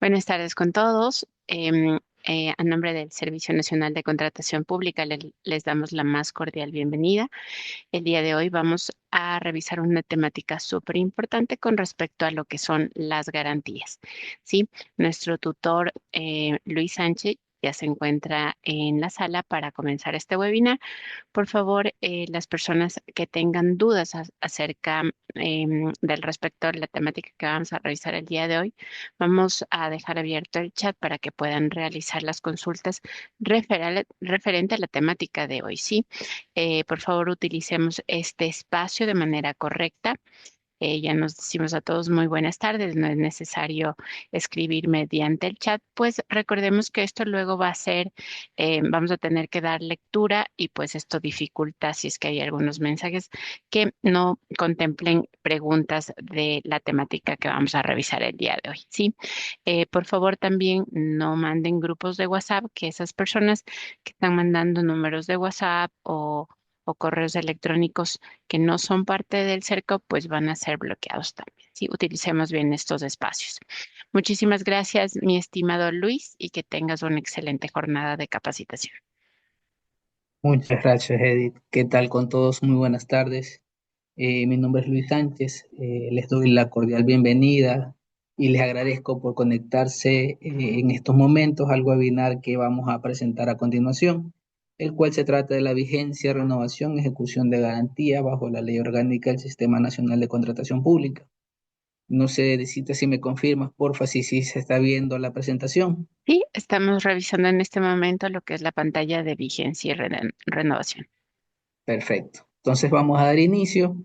Buenas tardes con todos. A nombre del Servicio Nacional de Contratación Pública les damos la más cordial bienvenida. El día de hoy vamos a revisar una temática súper importante con respecto a lo que son las garantías. ¿Sí? Nuestro tutor Luis Sánchez ya se encuentra en la sala para comenzar este webinar. Por favor, las personas que tengan dudas acerca del respecto a la temática que vamos a revisar el día de hoy, vamos a dejar abierto el chat para que puedan realizar las consultas referente a la temática de hoy, ¿sí? Por favor, utilicemos este espacio de manera correcta. Ya nos decimos a todos muy buenas tardes, no es necesario escribir mediante el chat, pues recordemos que esto luego va a ser, vamos a tener que dar lectura y pues esto dificulta si es que hay algunos mensajes que no contemplen preguntas de la temática que vamos a revisar el día de hoy, ¿sí? Por favor, también no manden grupos de WhatsApp, que esas personas que están mandando números de WhatsApp o correos electrónicos que no son parte del cerco, pues van a ser bloqueados también. Sí, utilicemos bien estos espacios. Muchísimas gracias, mi estimado Luis, y que tengas una excelente jornada de capacitación. Muchas gracias, Edith. ¿Qué tal con todos? Muy buenas tardes. Mi nombre es Luis Sánchez. Les doy la cordial bienvenida y les agradezco por conectarse en estos momentos al webinar que vamos a presentar a continuación, el cual se trata de la vigencia, renovación y ejecución de garantías bajo la Ley Orgánica del Sistema Nacional de Contratación Pública. No sé, Edith, si me confirmas, porfa, si se está viendo la presentación. Sí, estamos revisando en este momento lo que es la pantalla de vigencia y renovación. Perfecto. Entonces vamos a dar inicio.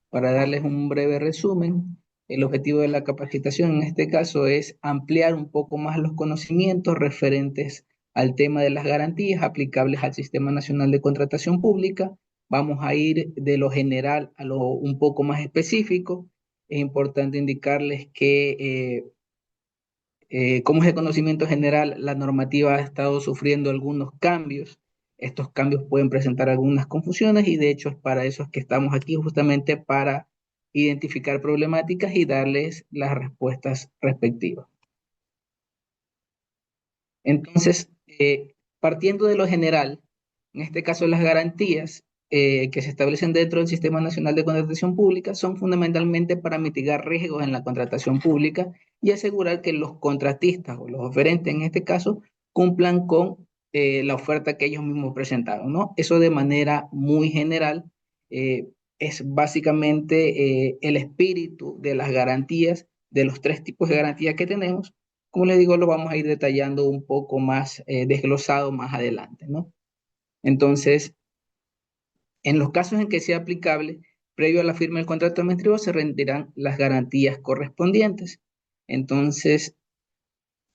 Para darles un breve resumen, el objetivo de la capacitación en este caso es ampliar un poco más los conocimientos referentes al tema de las garantías aplicables al Sistema Nacional de Contratación Pública. Vamos a ir de lo general a lo un poco más específico. Es importante indicarles que como es de conocimiento general, la normativa ha estado sufriendo algunos cambios. Estos cambios pueden presentar algunas confusiones y de hecho es para eso es que estamos aquí, justamente para identificar problemáticas y darles las respuestas respectivas. Entonces, partiendo de lo general, en este caso las garantías que se establecen dentro del Sistema Nacional de Contratación Pública son fundamentalmente para mitigar riesgos en la contratación pública y asegurar que los contratistas o los oferentes en este caso cumplan con la oferta que ellos mismos presentaron, ¿no? Eso de manera muy general es básicamente el espíritu de las garantías, de los tres tipos de garantías que tenemos. Como les digo, lo vamos a ir detallando un poco más desglosado más adelante, ¿no? Entonces, en los casos en que sea aplicable, previo a la firma del contrato administrativo, se rendirán las garantías correspondientes. Entonces,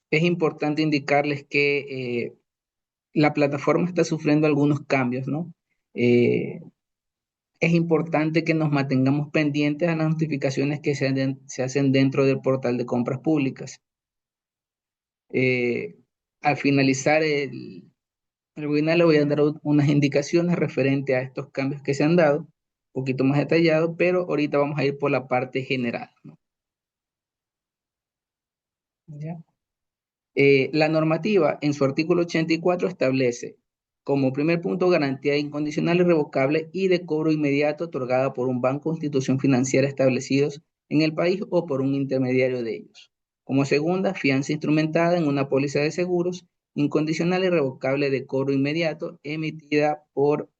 es importante indicarles que la plataforma está sufriendo algunos cambios, ¿no? Eh, es importante que nos mantengamos pendientes a las notificaciones que se hacen dentro del portal de compras públicas. Eh, Al finalizar el webinar le voy a dar unas indicaciones referente a estos cambios que se han dado, un poquito más detallado, pero ahorita vamos a ir por la parte general, ¿no? ¿Ya? La normativa en su artículo 84 establece como primer punto garantía incondicional, irrevocable y de cobro inmediato otorgada por un banco o institución financiera establecidos en el país o por un intermediario de ellos. Como segunda, fianza instrumentada en una póliza de seguros incondicional y irrevocable de cobro inmediato emitida por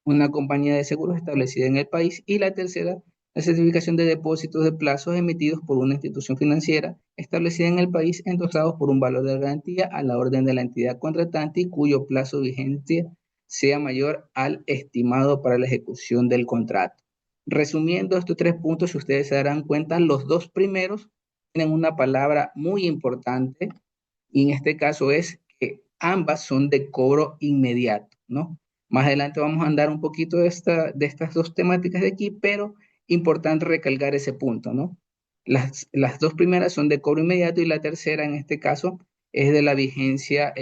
una compañía de seguros establecida en el país, y la tercera, la certificación de depósitos de plazos emitidos por una institución financiera establecida en el país, endosados por un valor de garantía a la orden de la entidad contratante y cuyo plazo de vigencia sea mayor al estimado para la ejecución del contrato. Resumiendo estos tres puntos, si ustedes se darán cuenta, los dos primeros tienen una palabra muy importante y en este caso es que ambas son de cobro inmediato, ¿no? Más adelante vamos a andar un poquito de estas dos temáticas de aquí, pero importante recalcar ese punto, ¿no? Las dos primeras son de cobro inmediato y la tercera, en este caso, es de la vigencia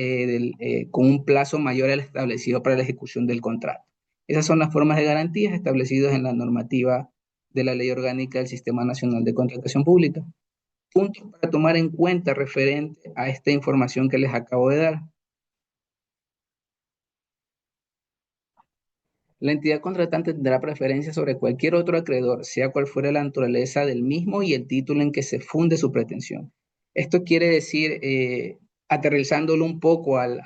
con un plazo mayor al establecido para la ejecución del contrato. Esas son las formas de garantías establecidas en la normativa de la Ley Orgánica del Sistema Nacional de Contratación Pública. Puntos para tomar en cuenta referente a esta información que les acabo de dar. La entidad contratante tendrá preferencia sobre cualquier otro acreedor, sea cual fuera la naturaleza del mismo y el título en que se funde su pretensión. Esto quiere decir, aterrizándolo un poco al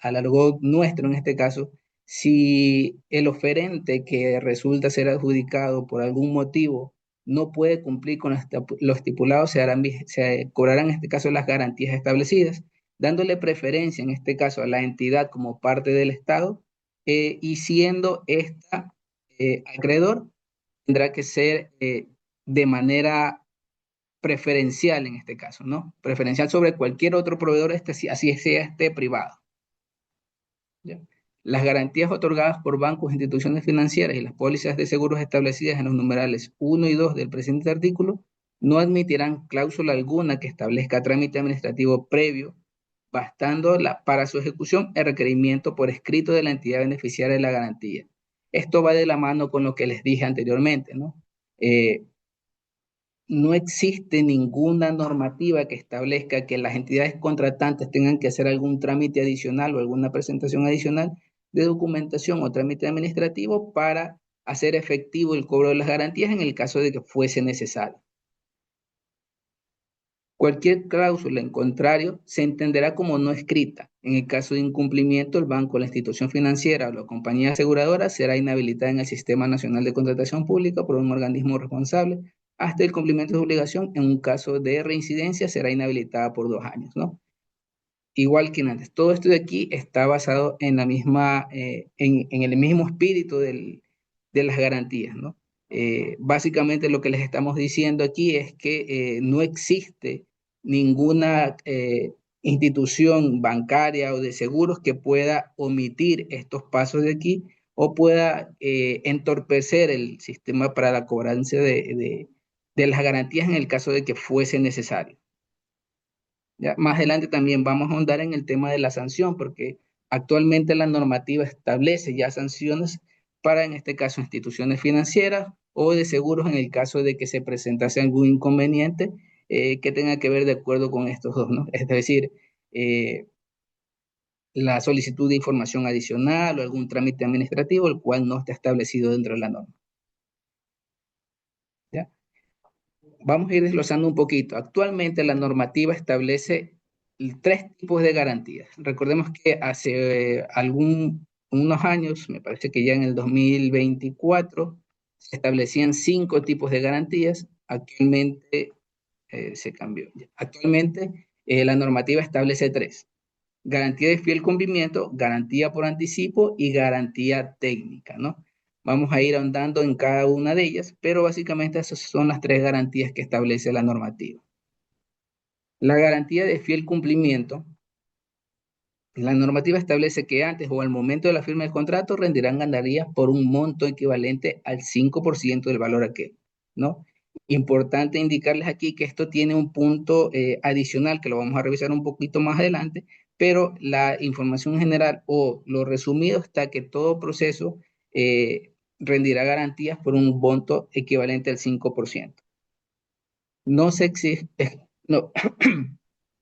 argot nuestro en este caso, si el oferente que resulta ser adjudicado por algún motivo no puede cumplir con lo estipulado, se cobrarán en este caso las garantías establecidas, dándole preferencia en este caso a la entidad como parte del Estado, y siendo esta acreedor, tendrá que ser de manera preferencial en este caso, ¿no? Preferencial sobre cualquier otro proveedor, así sea este privado. ¿Ya? Las garantías otorgadas por bancos e instituciones financieras y las pólizas de seguros establecidas en los numerales 1 y 2 del presente artículo no admitirán cláusula alguna que establezca trámite administrativo previo, bastando para su ejecución el requerimiento por escrito de la entidad beneficiaria de la garantía. Esto va de la mano con lo que les dije anteriormente, ¿no? Eh, no existe ninguna normativa que establezca que las entidades contratantes tengan que hacer algún trámite adicional o alguna presentación adicional de documentación o trámite administrativo para hacer efectivo el cobro de las garantías en el caso de que fuese necesario. Cualquier cláusula en contrario se entenderá como no escrita. En el caso de incumplimiento, el banco, la institución financiera o la compañía aseguradora será inhabilitada en el Sistema Nacional de Contratación Pública por un organismo responsable hasta el cumplimiento de su obligación. En un caso de reincidencia, será inhabilitada por 2 años, ¿no? Igual que antes. Todo esto de aquí está basado en en el mismo espíritu de las garantías, ¿no? Básicamente lo que les estamos diciendo aquí es que no existe ninguna institución bancaria o de seguros que pueda omitir estos pasos de aquí o pueda entorpecer el sistema para la cobranza de las garantías en el caso de que fuese necesario. Ya, más adelante también vamos a ahondar en el tema de la sanción, porque actualmente la normativa establece ya sanciones para, en este caso, instituciones financieras o de seguros en el caso de que se presentase algún inconveniente que tenga que ver de acuerdo con estos dos, ¿no? Es decir, eh, la solicitud de información adicional o algún trámite administrativo, el cual no está establecido dentro de la norma. ¿Ya? Vamos a ir desglosando un poquito. Actualmente la normativa establece 3 tipos de garantías. Recordemos que hace unos años, me parece que ya en el 2024, se establecían 5 tipos de garantías. Actualmente se cambió. Actualmente la normativa establece 3. Garantía de fiel cumplimiento, garantía por anticipo y garantía técnica, ¿no? Vamos a ir ahondando en cada una de ellas, pero básicamente esas son las 3 garantías que establece la normativa. La garantía de fiel cumplimiento, la normativa establece que antes o al momento de la firma del contrato rendirán ganancias por un monto equivalente al 5% del valor aquel, ¿no? Importante indicarles aquí que esto tiene un punto adicional que lo vamos a revisar un poquito más adelante, pero la información general o lo resumido está que todo proceso rendirá garantías por un monto equivalente al 5%. No se exige, no,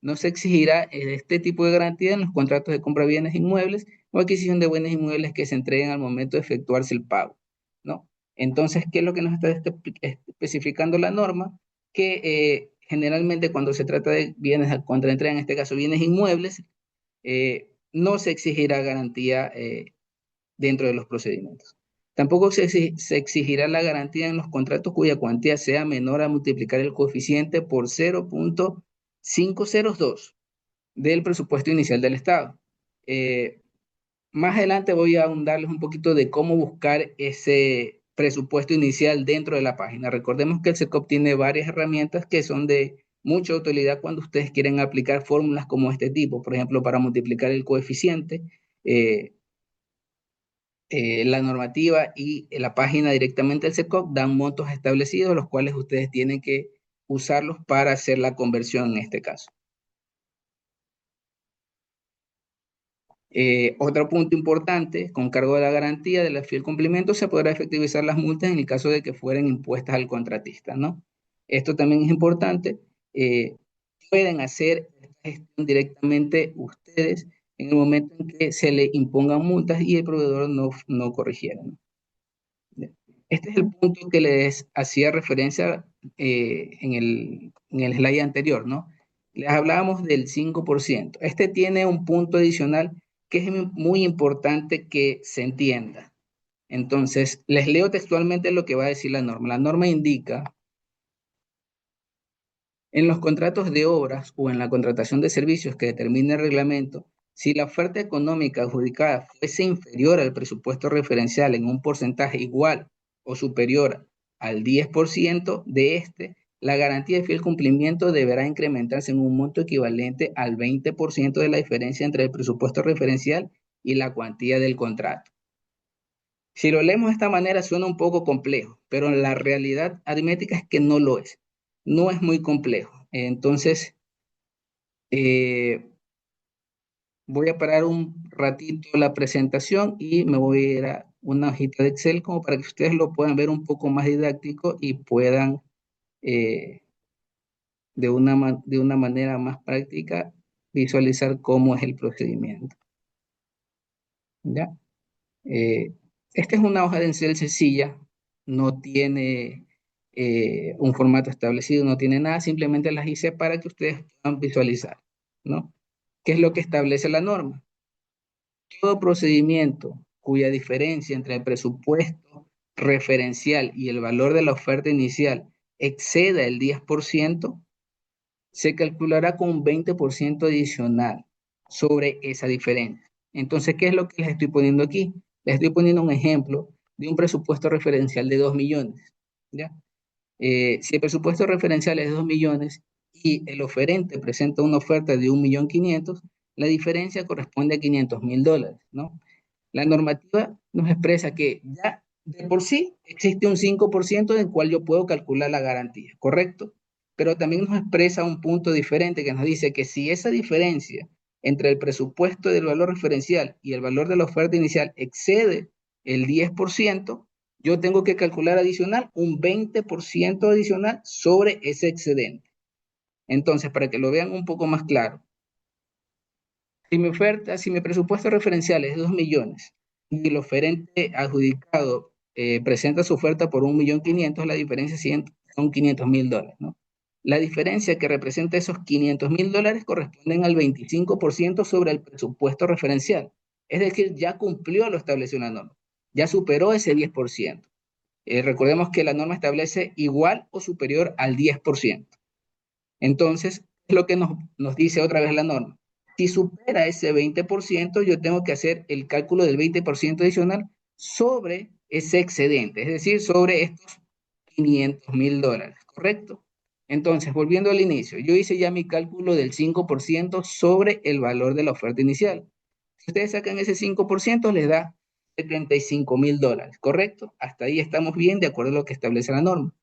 no se exigirá este tipo de garantía en los contratos de compra de bienes inmuebles o adquisición de bienes inmuebles que se entreguen al momento de efectuarse el pago, ¿no? Entonces, ¿qué es lo que nos está especificando la norma? Que generalmente cuando se trata de bienes a contraentrega, en este caso bienes inmuebles, no se exigirá garantía dentro de los procedimientos. Tampoco se exigirá la garantía en los contratos cuya cuantía sea menor a multiplicar el coeficiente por 0.502 del presupuesto inicial del Estado. Más adelante voy a ahondarles un poquito de cómo buscar ese presupuesto inicial dentro de la página. Recordemos que el SECOP tiene varias herramientas que son de mucha utilidad cuando ustedes quieren aplicar fórmulas como este tipo, por ejemplo, para multiplicar el coeficiente. eh, la normativa y la página directamente del SECOP dan montos establecidos, los cuales ustedes tienen que usarlos para hacer la conversión en este caso. Otro punto importante, con cargo de la garantía de la fiel cumplimiento, se podrá efectivizar las multas en el caso de que fueran impuestas al contratista, ¿no? Esto también es importante eh, pueden hacer esta gestión directamente ustedes en el momento en que se le impongan multas y el proveedor no corrigiera, ¿no? Este es el punto que les hacía referencia en el slide anterior, ¿no? Les hablábamos del 5%. Este tiene un punto adicional que es muy importante que se entienda. Entonces, les leo textualmente lo que va a decir la norma. La norma indica: en los contratos de obras o en la contratación de servicios que determine el reglamento, si la oferta económica adjudicada fuese inferior al presupuesto referencial en un porcentaje igual o superior al 10% de este, la garantía de fiel cumplimiento deberá incrementarse en un monto equivalente al 20% de la diferencia entre el presupuesto referencial y la cuantía del contrato. Si lo leemos de esta manera suena un poco complejo, pero la realidad aritmética es que no lo es. No es muy complejo. Entonces, eh, voy a parar un ratito la presentación y me voy a ir a una hojita de Excel como para que ustedes lo puedan ver un poco más didáctico y puedan eh, de una manera más práctica visualizar cómo es el procedimiento. ¿Ya? Eh, Esta es una hoja de Excel sencilla, no tiene un formato establecido, no tiene nada, simplemente las hice para que ustedes puedan visualizar, ¿no? ¿Qué es lo que establece la norma? Todo procedimiento cuya diferencia entre el presupuesto referencial y el valor de la oferta inicial exceda el 10%, se calculará con un 20% adicional sobre esa diferencia. Entonces, ¿qué es lo que les estoy poniendo aquí? Les estoy poniendo un ejemplo de un presupuesto referencial de 2 millones, ¿ya? Si el presupuesto referencial es de 2 millones y el oferente presenta una oferta de 1.500.000, la diferencia corresponde a $500.000, ¿no? La normativa nos expresa que ya de por sí existe un 5% del cual yo puedo calcular la garantía, ¿correcto? Pero también nos expresa un punto diferente que nos dice que si esa diferencia entre el presupuesto del valor referencial y el valor de la oferta inicial excede el 10%, yo tengo que calcular adicional un 20% adicional sobre ese excedente. Entonces, para que lo vean un poco más claro, si mi presupuesto referencial es de 2 millones y el oferente adjudicado presenta su oferta por 1.500.000, la diferencia son $500.000, ¿no? La diferencia que representa esos $500.000 corresponden al 25% sobre el presupuesto referencial. Es decir, ya cumplió lo establecido en la norma, ya superó ese 10%. Recordemos que la norma establece igual o superior al 10%. Entonces, es lo que nos dice otra vez la norma. Si supera ese 20%, yo tengo que hacer el cálculo del 20% adicional sobre ese excedente, es decir, sobre estos $500.000, ¿correcto? Entonces, volviendo al inicio, yo hice ya mi cálculo del 5% sobre el valor de la oferta inicial. Si ustedes sacan ese 5%, les da $75.000, ¿correcto? Hasta ahí estamos bien, de acuerdo a lo que establece la norma.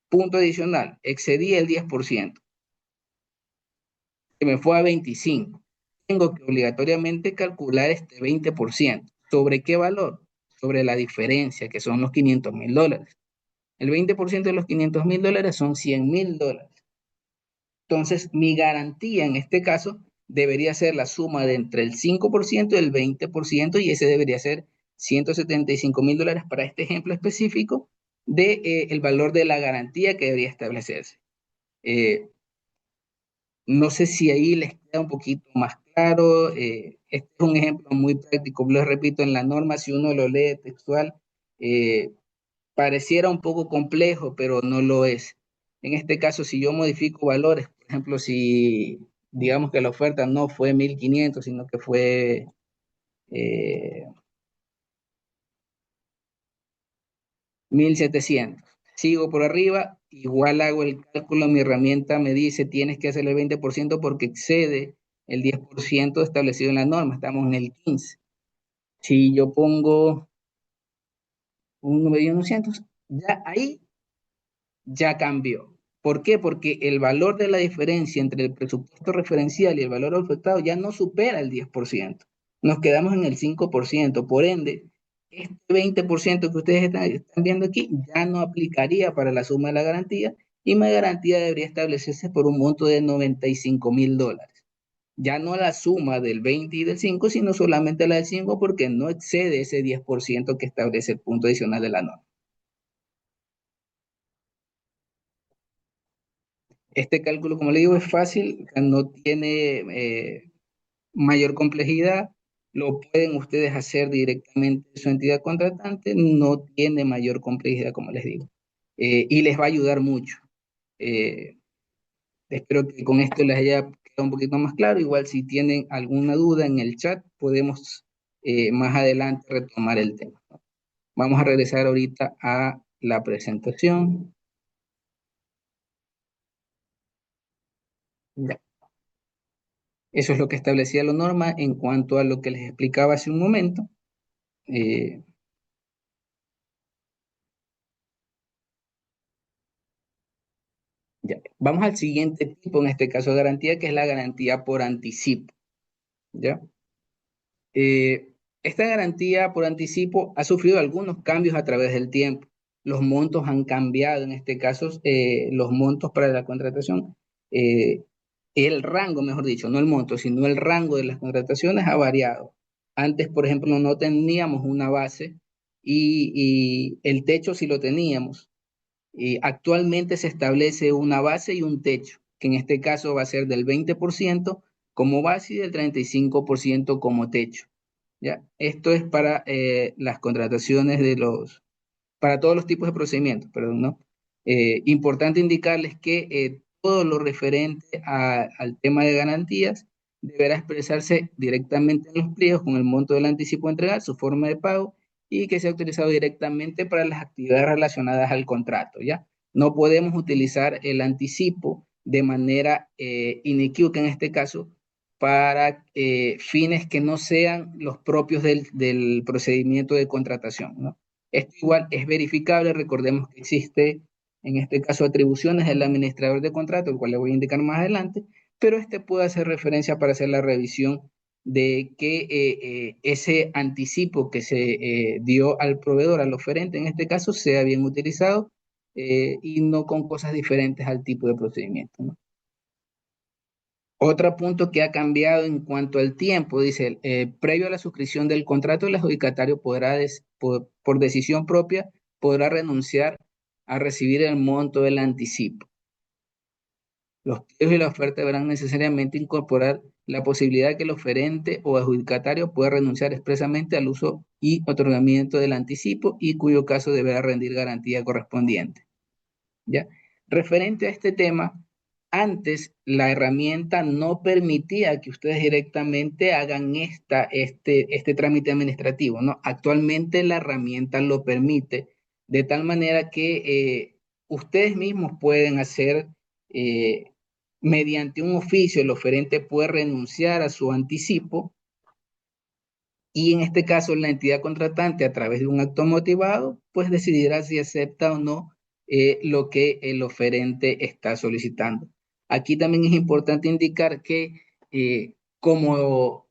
Punto adicional, excedí el 10%, que me fue a 25. Tengo que obligatoriamente calcular este 20%. ¿Sobre qué valor? Sobre la diferencia, que son los $500.000. El 20% de los $500.000 son $100.000. Entonces, mi garantía en este caso debería ser la suma de entre el 5% y el 20%, y ese debería ser $175.000 para este ejemplo específico de el valor de la garantía que debería establecerse. No sé si ahí les queda un poquito más claro. Este es un ejemplo muy práctico, lo repito, en la norma, si uno lo lee textual, eh, pareciera un poco complejo, pero no lo es. En este caso, si yo modifico valores, por ejemplo, si digamos que la oferta no fue 1.500, sino que fue eh, 1.700. Sigo por arriba, igual hago el cálculo, mi herramienta me dice tienes que hacer el 20% porque excede el 10% establecido en la norma, estamos en el 15. Si yo pongo un 1.200.000, ya ahí ya cambió. ¿Por qué? Porque el valor de la diferencia entre el presupuesto referencial y el valor ofertado ya no supera el 10%. Nos quedamos en el 5%. Por ende, este 20% que ustedes están viendo aquí ya no aplicaría para la suma de la garantía y mi garantía debería establecerse por un monto de $95,000. Ya no la suma del 20 y del 5, sino solamente la del 5 porque no excede ese 10% que establece el punto adicional de la norma. Este cálculo, como le digo, es fácil, no tiene mayor complejidad, lo pueden ustedes hacer directamente en su entidad contratante, no tiene mayor complejidad, como les digo, y les va a ayudar mucho. Eh, Espero que con esto les haya quedado un poquito más claro. Igual si tienen alguna duda en el chat, podemos más adelante retomar el tema. Vamos a regresar ahorita a la presentación. Ya. Eso es lo que establecía la norma en cuanto a lo que les explicaba hace un momento. Eh, ya. Vamos al siguiente tipo, en este caso de garantía, que es la garantía por anticipo. ¿Ya? Eh, Esta garantía por anticipo ha sufrido algunos cambios a través del tiempo. Los montos han cambiado, en este caso, los montos para la contratación. eh, el rango, mejor dicho, no el monto, sino el rango de las contrataciones ha variado. Antes, por ejemplo, no teníamos una base y el techo sí lo teníamos. Y actualmente se establece una base y un techo, que en este caso va a ser del 20% como base y del 35% como techo. ¿Ya? Esto es para las contrataciones para todos los tipos de procedimientos, perdón, ¿no? Importante indicarles que todo lo referente al tema de garantías deberá expresarse directamente en los pliegos con el monto del anticipo a entregar, su forma de pago y que sea utilizado directamente para las actividades relacionadas al contrato, ¿ya? No podemos utilizar el anticipo de manera inequívoca en este caso para fines que no sean los propios del procedimiento de contratación, ¿no? Esto igual es verificable, recordemos que existe en este caso atribuciones del administrador de contrato, el cual le voy a indicar más adelante, pero este puede hacer referencia para hacer la revisión de que ese anticipo que se dio al proveedor, al oferente en este caso, sea bien utilizado y no con cosas diferentes al tipo de procedimiento, ¿no? Otro punto que ha cambiado en cuanto al tiempo, dice, previo a la suscripción del contrato, el adjudicatario podrá, por decisión propia, podrá renunciar a recibir el monto del anticipo. Los pliegos y la oferta deberán necesariamente incorporar la posibilidad de que el oferente o adjudicatario pueda renunciar expresamente al uso y otorgamiento del anticipo y cuyo caso deberá rendir garantía correspondiente. ¿Ya? Referente a este tema, antes la herramienta no permitía que ustedes directamente hagan este trámite administrativo, ¿no? Actualmente la herramienta lo permite, de tal manera que ustedes mismos pueden hacer, eh, mediante un oficio, el oferente puede renunciar a su anticipo y en este caso, la entidad contratante, a través de un acto motivado, pues decidirá si acepta o no lo que el oferente está solicitando. Aquí también es importante indicar que como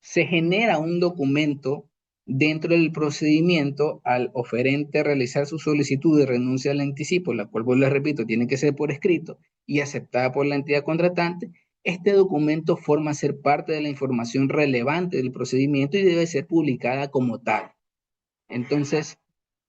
se genera un documento dentro del procedimiento, al oferente realizar su solicitud de renuncia al anticipo, la cual, vuelvo les repito, tiene que ser por escrito y aceptada por la entidad contratante, este documento forma ser parte de la información relevante del procedimiento y debe ser publicada como tal. Entonces,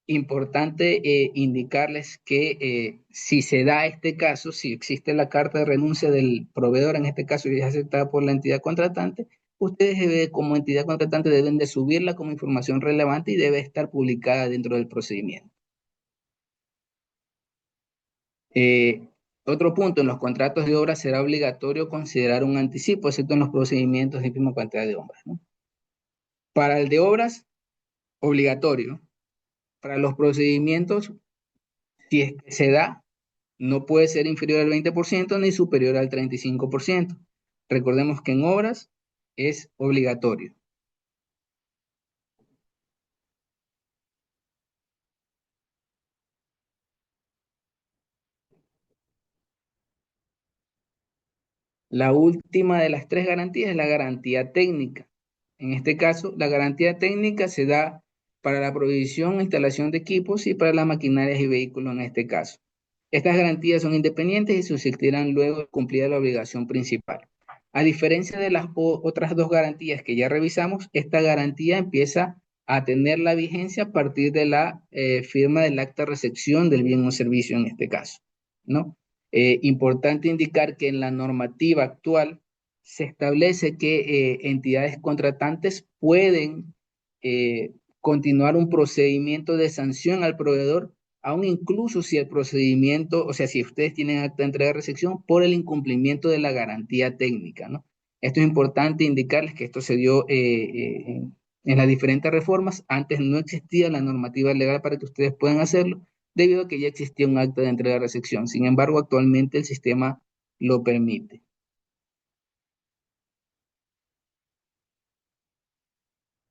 importante indicarles que si se da este caso, si existe la carta de renuncia del proveedor, en este caso y es aceptada por la entidad contratante, ustedes como entidad contratante deben de subirla como información relevante y debe estar publicada dentro del procedimiento. Eh, Otro punto, en los contratos de obra será obligatorio considerar un anticipo, excepto en los procedimientos de misma cantidad de obras, ¿no? Para el de obras, obligatorio. Para los procedimientos, si es que se da, no puede ser inferior al 20% ni superior al 35%. Recordemos que en obras es obligatorio. La última de las tres garantías es la garantía técnica. En este caso, la garantía técnica se da para la provisión e instalación de equipos y para las maquinarias y vehículos en este caso. Estas garantías son independientes y subsistirán luego de cumplida la obligación principal. A diferencia de las otras dos garantías que ya revisamos, esta garantía empieza a tener la vigencia a partir de la firma del acta de recepción del bien o servicio en este caso, ¿no? Importante indicar que en la normativa actual se establece que entidades contratantes pueden continuar un procedimiento de sanción al proveedor, aún incluso si el procedimiento, o sea, si ustedes tienen acta de entrega de recepción por el incumplimiento de la garantía técnica, ¿no? Esto es importante indicarles que esto se dio en las diferentes reformas. Antes no existía la normativa legal para que ustedes puedan hacerlo, debido a que ya existía un acta de entrega de recepción. Sin embargo, actualmente el sistema lo permite.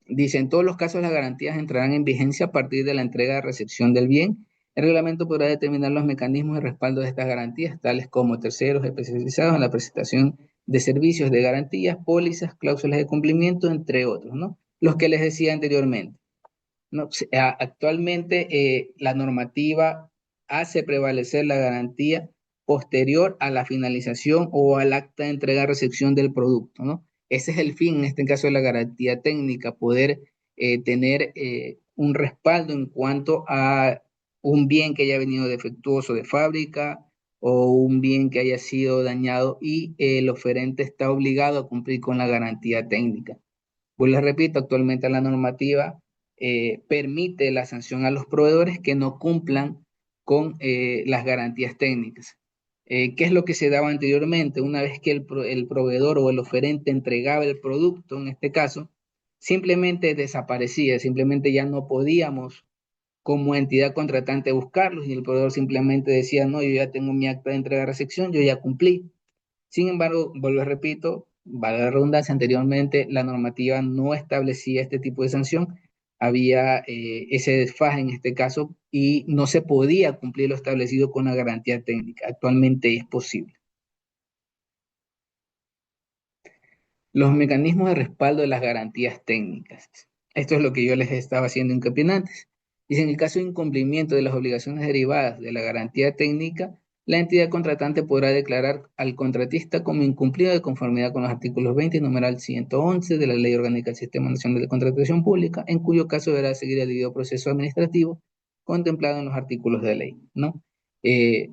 Dice, en todos los casos las garantías entrarán en vigencia a partir de la entrega de recepción del bien. El reglamento podrá determinar los mecanismos de respaldo de estas garantías, tales como terceros especializados en la presentación de servicios de garantías, pólizas, cláusulas de cumplimiento, entre otros, ¿no? Los que les decía anteriormente. No, actualmente la normativa hace prevalecer la garantía posterior a la finalización o al acta de entrega-recepción del producto, ¿no? Ese es el fin, en este caso, de la garantía técnica, poder tener un respaldo en cuanto a un bien que haya venido defectuoso de fábrica o un bien que haya sido dañado y el oferente está obligado a cumplir con la garantía técnica. Pues les repito, actualmente la normativa permite la sanción a los proveedores que no cumplan con las garantías técnicas. ¿Qué es lo que se daba anteriormente? Una vez que el proveedor o el oferente entregaba el producto, en este caso, simplemente desaparecía, simplemente ya no podíamos como entidad contratante buscarlos y el proveedor simplemente decía, no, yo ya tengo mi acta de entrega-recepción, yo ya cumplí. Sin embargo, vuelvo a repito, vale la redundancia, anteriormente la normativa no establecía este tipo de sanción, había ese desfaje en este caso y no se podía cumplir lo establecido con la garantía técnica. Actualmente es posible. Los mecanismos de respaldo de las garantías técnicas. Esto es lo que yo les estaba haciendo hincapié antes. Dice, en el caso de incumplimiento de las obligaciones derivadas de la garantía técnica, la entidad contratante podrá declarar al contratista como incumplido de conformidad con los artículos 20 y numeral 111 de la Ley Orgánica del Sistema Nacional de Contratación Pública, en cuyo caso deberá seguir el debido proceso administrativo contemplado en los artículos de ley, ¿no? Eh,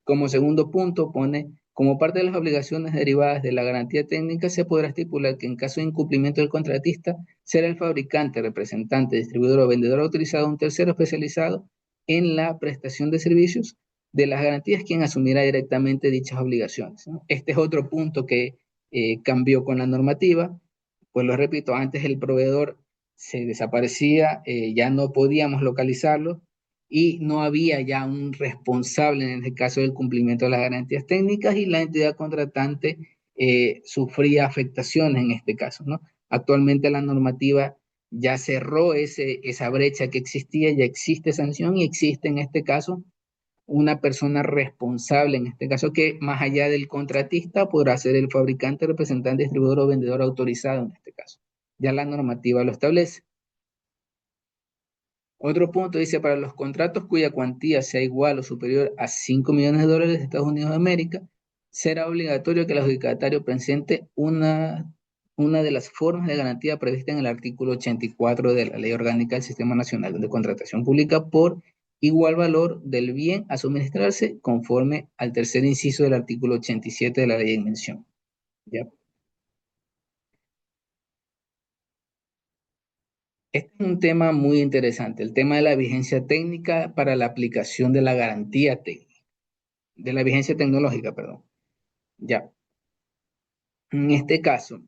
Como segundo punto, pone, como parte de las obligaciones derivadas de la garantía técnica, se podrá estipular que en caso de incumplimiento del contratista, será el fabricante, representante, distribuidor o vendedor autorizado, un tercero especializado en la prestación de servicios de las garantías, quien asumirá directamente dichas obligaciones, ¿no? Este es otro punto que cambió con la normativa. Pues lo repito, antes el proveedor se desaparecía, ya no podíamos localizarlo y no había ya un responsable en el caso del cumplimiento de las garantías técnicas y la entidad contratante sufría afectaciones en este caso, ¿no? Actualmente la normativa ya cerró esa brecha que existía, ya existe sanción y existe en este caso una persona responsable, en este caso que más allá del contratista podrá ser el fabricante, representante, distribuidor o vendedor autorizado en este caso. Ya la normativa lo establece. Otro punto dice, para los contratos cuya cuantía sea igual o superior a 5 millones de dólares de Estados Unidos de América, será obligatorio que el adjudicatario presente una de las formas de garantía prevista en el artículo 84 de la Ley Orgánica del Sistema Nacional de Contratación Pública por igual valor del bien a suministrarse conforme al tercer inciso del artículo 87 de la ley en mención. ¿Ya? Este es un tema muy interesante, el tema de la vigencia técnica para la aplicación de la garantía técnica, de la vigencia tecnológica, perdón. Ya. En este caso,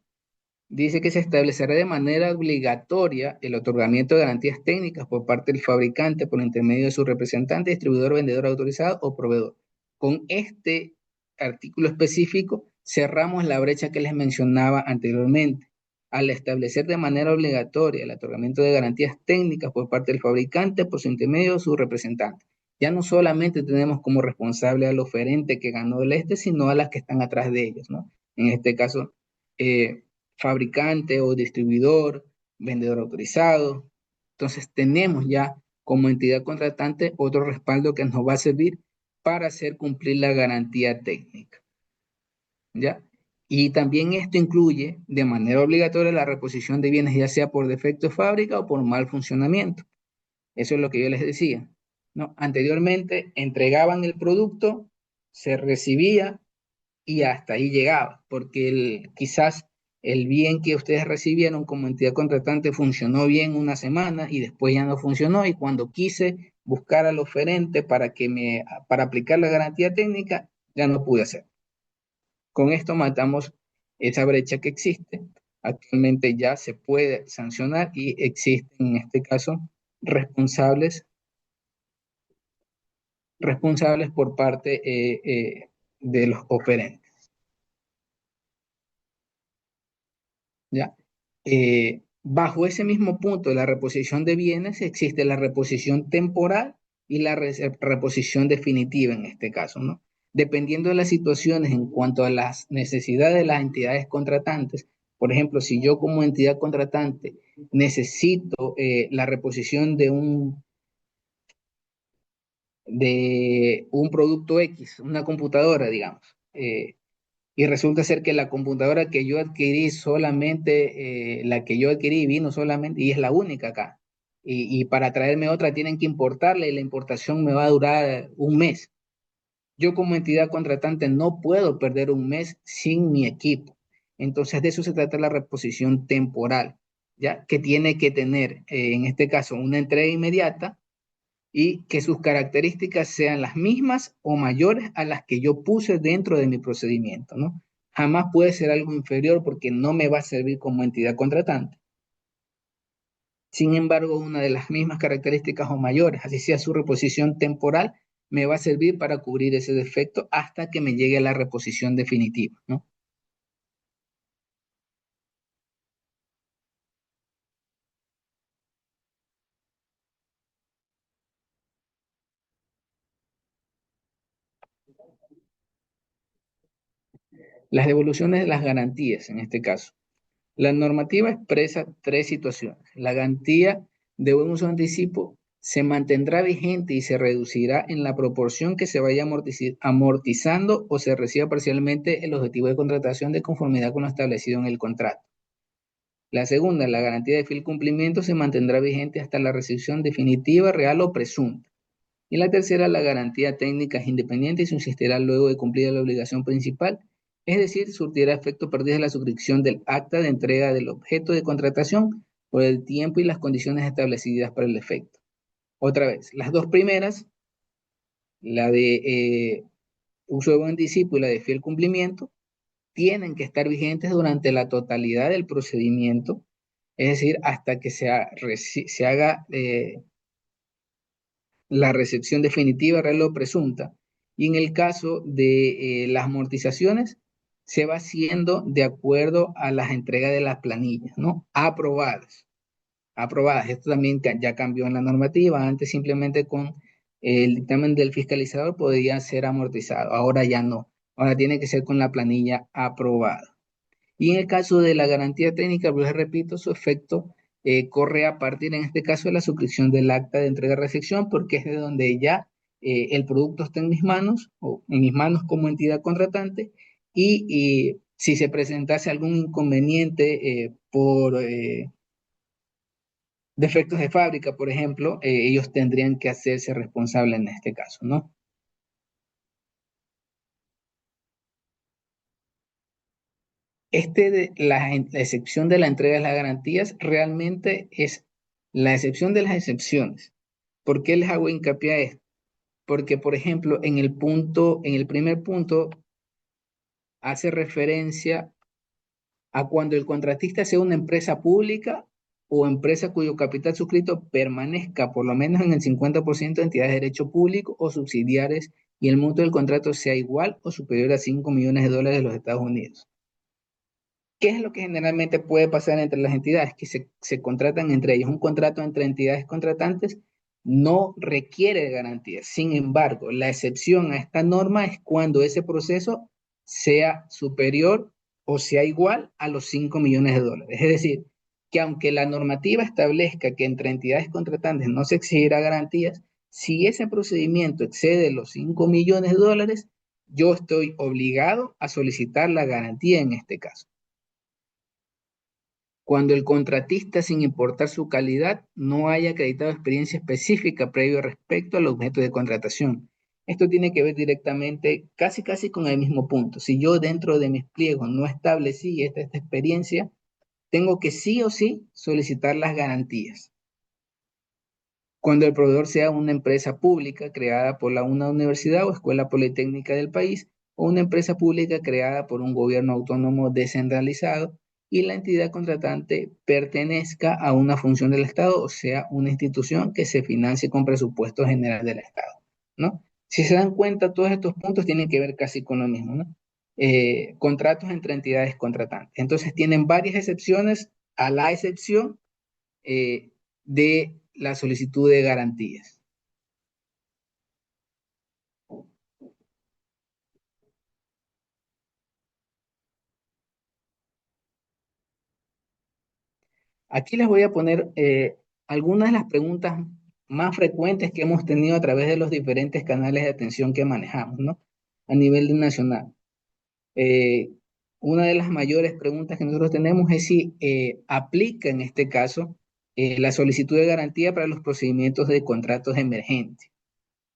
dice que se establecerá de manera obligatoria el otorgamiento de garantías técnicas por parte del fabricante por intermedio de su representante, distribuidor, vendedor autorizado o proveedor. Con este artículo específico cerramos la brecha que les mencionaba anteriormente. Al establecer de manera obligatoria el otorgamiento de garantías técnicas por parte del fabricante por su intermedio de su representante. Ya no solamente tenemos como responsable al oferente que ganó el sino a las que están atrás de ellos, ¿no? En este caso, eh, fabricante o distribuidor, vendedor autorizado. Entonces tenemos ya como entidad contratante otro respaldo que nos va a servir para hacer cumplir la garantía técnica, ¿ya? Y también esto incluye de manera obligatoria la reposición de bienes, ya sea por defecto de fábrica o por mal funcionamiento. Eso es lo que yo les decía, ¿no? Anteriormente entregaban el producto, se recibía y hasta ahí llegaba, porque quizás el bien que ustedes recibieron como entidad contratante funcionó bien una semana y después ya no funcionó, y cuando quise buscar al oferente para aplicar la garantía técnica, ya no pude hacer. Con esto matamos esa brecha que existe. Actualmente ya se puede sancionar y existen en este caso responsables, responsables por parte de los oferentes, ¿ya? Bajo ese mismo punto de la reposición de bienes existe la reposición temporal y la reposición definitiva en este caso, ¿no? Dependiendo de las situaciones en cuanto a las necesidades de las entidades contratantes. Por ejemplo, si yo como entidad contratante necesito la reposición de un producto X, una computadora, digamos, y resulta ser que la computadora que yo adquirí solamente, la que yo adquirí vino solamente, y es la única acá. Y para traerme otra tienen que importarla y la importación me va a durar un mes. Yo como entidad contratante no puedo perder un mes sin mi equipo. Entonces de eso se trata la reposición temporal, ¿ya? Que tiene que tener, en este caso, una entrega inmediata y que sus características sean las mismas o mayores a las que yo puse dentro de mi procedimiento, ¿no? Jamás puede ser algo inferior porque no me va a servir como entidad contratante. Sin embargo, una de las mismas características o mayores, así sea su reposición temporal, me va a servir para cubrir ese defecto hasta que me llegue a la reposición definitiva, ¿no? Las devoluciones de las garantías, en este caso. La normativa expresa tres situaciones. La garantía de buen uso de anticipo se mantendrá vigente y se reducirá en la proporción que se vaya amortizando o se reciba parcialmente el objetivo de contratación de conformidad con lo establecido en el contrato. La segunda, la garantía de fiel cumplimiento se mantendrá vigente hasta la recepción definitiva, real o presunta. Y la tercera, la garantía técnica es independiente y subsistirá luego de cumplida la obligación principal, es decir, surtirá efecto perdido la suscripción del acta de entrega del objeto de contratación por el tiempo y las condiciones establecidas para el efecto. Otra vez, las dos primeras, la de uso de buen anticipo y la de fiel cumplimiento, tienen que estar vigentes durante la totalidad del procedimiento, es decir, hasta que se haga la recepción definitiva, real o presunta. Y en el caso de las amortizaciones, se va haciendo de acuerdo a las entregas de las planillas, ¿no? Aprobadas. Aprobadas. Esto también ya cambió en la normativa. Antes simplemente con el dictamen del fiscalizador podía ser amortizado. Ahora ya no. Ahora tiene que ser con la planilla aprobada. Y en el caso de la garantía técnica, pues repito, su efecto corre a partir, en este caso, de la suscripción del acta de entrega-recepción, porque es de donde ya el producto está en mis manos, o en mis manos como entidad contratante, y si se presentase algún inconveniente por defectos de fábrica, por ejemplo, ellos tendrían que hacerse responsables en este caso, ¿no? La excepción de la entrega de las garantías realmente es la excepción de las excepciones. ¿Por qué les hago hincapié a esto? Porque, por ejemplo, en el primer punto, hace referencia a cuando el contratista sea una empresa pública o empresa cuyo capital suscrito permanezca por lo menos en el 50% de entidades de derecho público o subsidiarias y el monto del contrato sea igual o superior a 5 millones de dólares de los Estados Unidos. ¿Qué es lo que generalmente puede pasar entre las entidades? Que se contratan entre ellos. Un contrato entre entidades contratantes no requiere de garantías. Sin embargo, la excepción a esta norma es cuando ese proceso sea superior o sea igual a los 5 millones de dólares. Es decir, que aunque la normativa establezca que entre entidades contratantes no se exigirá garantías, Si ese procedimiento excede los 5 millones de dólares, yo estoy obligado a solicitar la garantía en este caso. Cuando el contratista, sin importar su calidad, no haya acreditado experiencia específica previo respecto al objeto de contratación. Esto tiene que ver directamente, casi con el mismo punto. Si yo dentro de mis pliegos no establecí esta experiencia, tengo que sí o sí solicitar las garantías. Cuando el proveedor sea una empresa pública creada por una universidad o escuela politécnica del país, o una empresa pública creada por un gobierno autónomo descentralizado, y la entidad contratante pertenezca a una función del Estado, o sea, una institución que se financie con presupuesto general del Estado, ¿no? Si se dan cuenta, todos estos puntos tienen que ver casi con lo mismo, ¿no? Contratos entre entidades contratantes. Entonces, tienen varias excepciones a la excepción de la solicitud de garantías. Aquí les voy a poner algunas de las preguntas más frecuentes que hemos tenido a través de los diferentes canales de atención que manejamos, ¿no? A nivel nacional. Eh, una de las mayores preguntas que nosotros tenemos es si aplica en este caso la solicitud de garantía para los procedimientos de contratos emergentes,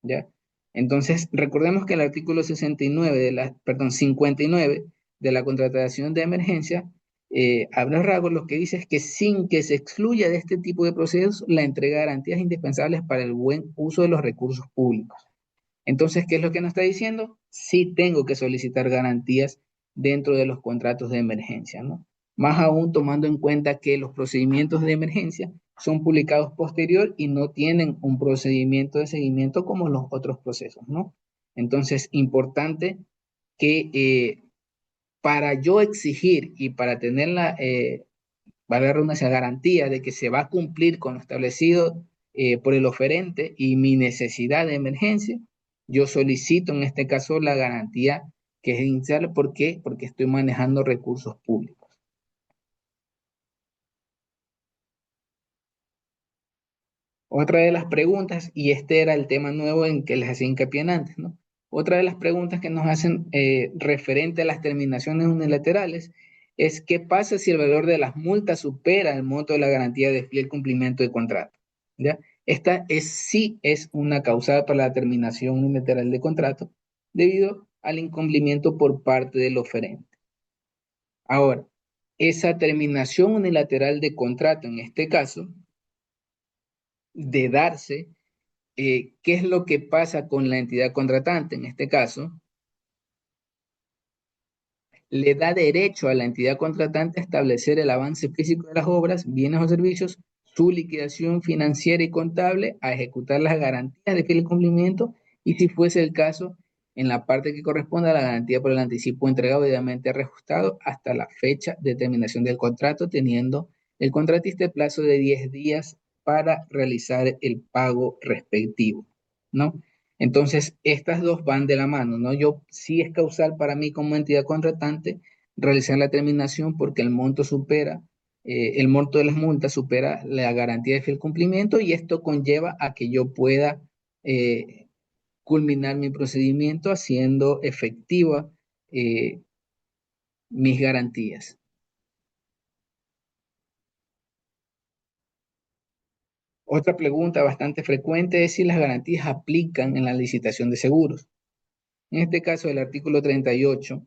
¿ya? Entonces, recordemos que el artículo 69 perdón, 59 de la contratación de emergencia, habla rasgos, lo que dice es que sin que se excluya de este tipo de procesos la entrega de garantías indispensables para el buen uso de los recursos públicos. Entonces, ¿qué es lo que nos está diciendo? Sí tengo que solicitar garantías dentro de los contratos de emergencia, ¿no? Más aún tomando en cuenta que los procedimientos de emergencia son publicados posterior y no tienen un procedimiento de seguimiento como los otros procesos, ¿no? Entonces, importante que para yo exigir y para tener valga la redundancia, garantía de que se va a cumplir con lo establecido por el oferente y mi necesidad de emergencia, yo solicito en este caso la garantía que es inicial. ¿Por qué? Porque estoy manejando recursos públicos. Otra de las preguntas, y este era el tema nuevo en que les hacía hincapié antes, ¿no? Otra de las preguntas que nos hacen referente a las terminaciones unilaterales es qué pasa si el valor de las multas supera el monto de la garantía de fiel cumplimiento de contrato, ¿ya? Esta sí es una causa para la terminación unilateral de contrato debido al incumplimiento por parte del oferente. Ahora, esa terminación unilateral de contrato en este caso, de darse, ¿qué es lo que pasa con la entidad contratante? En este caso, le da derecho a la entidad contratante a establecer el avance físico de las obras, bienes o servicios, su liquidación financiera y contable, a ejecutar las garantías de fiel cumplimiento y, si fuese el caso, en la parte que corresponde a la garantía por el anticipo entregado debidamente reajustado hasta la fecha de terminación del contrato, teniendo el contratista el plazo de 10 días para realizar el pago respectivo, ¿no? Entonces, estas dos van de la mano, ¿no? Yo sí es causal para mí como entidad contratante realizar la terminación porque el monto de las multas supera la garantía de fiel cumplimiento y esto conlleva a que yo pueda eh, culminar mi procedimiento haciendo efectiva eh, mis garantías. Otra pregunta bastante frecuente es si las garantías aplican en la licitación de seguros. En este caso, el artículo 38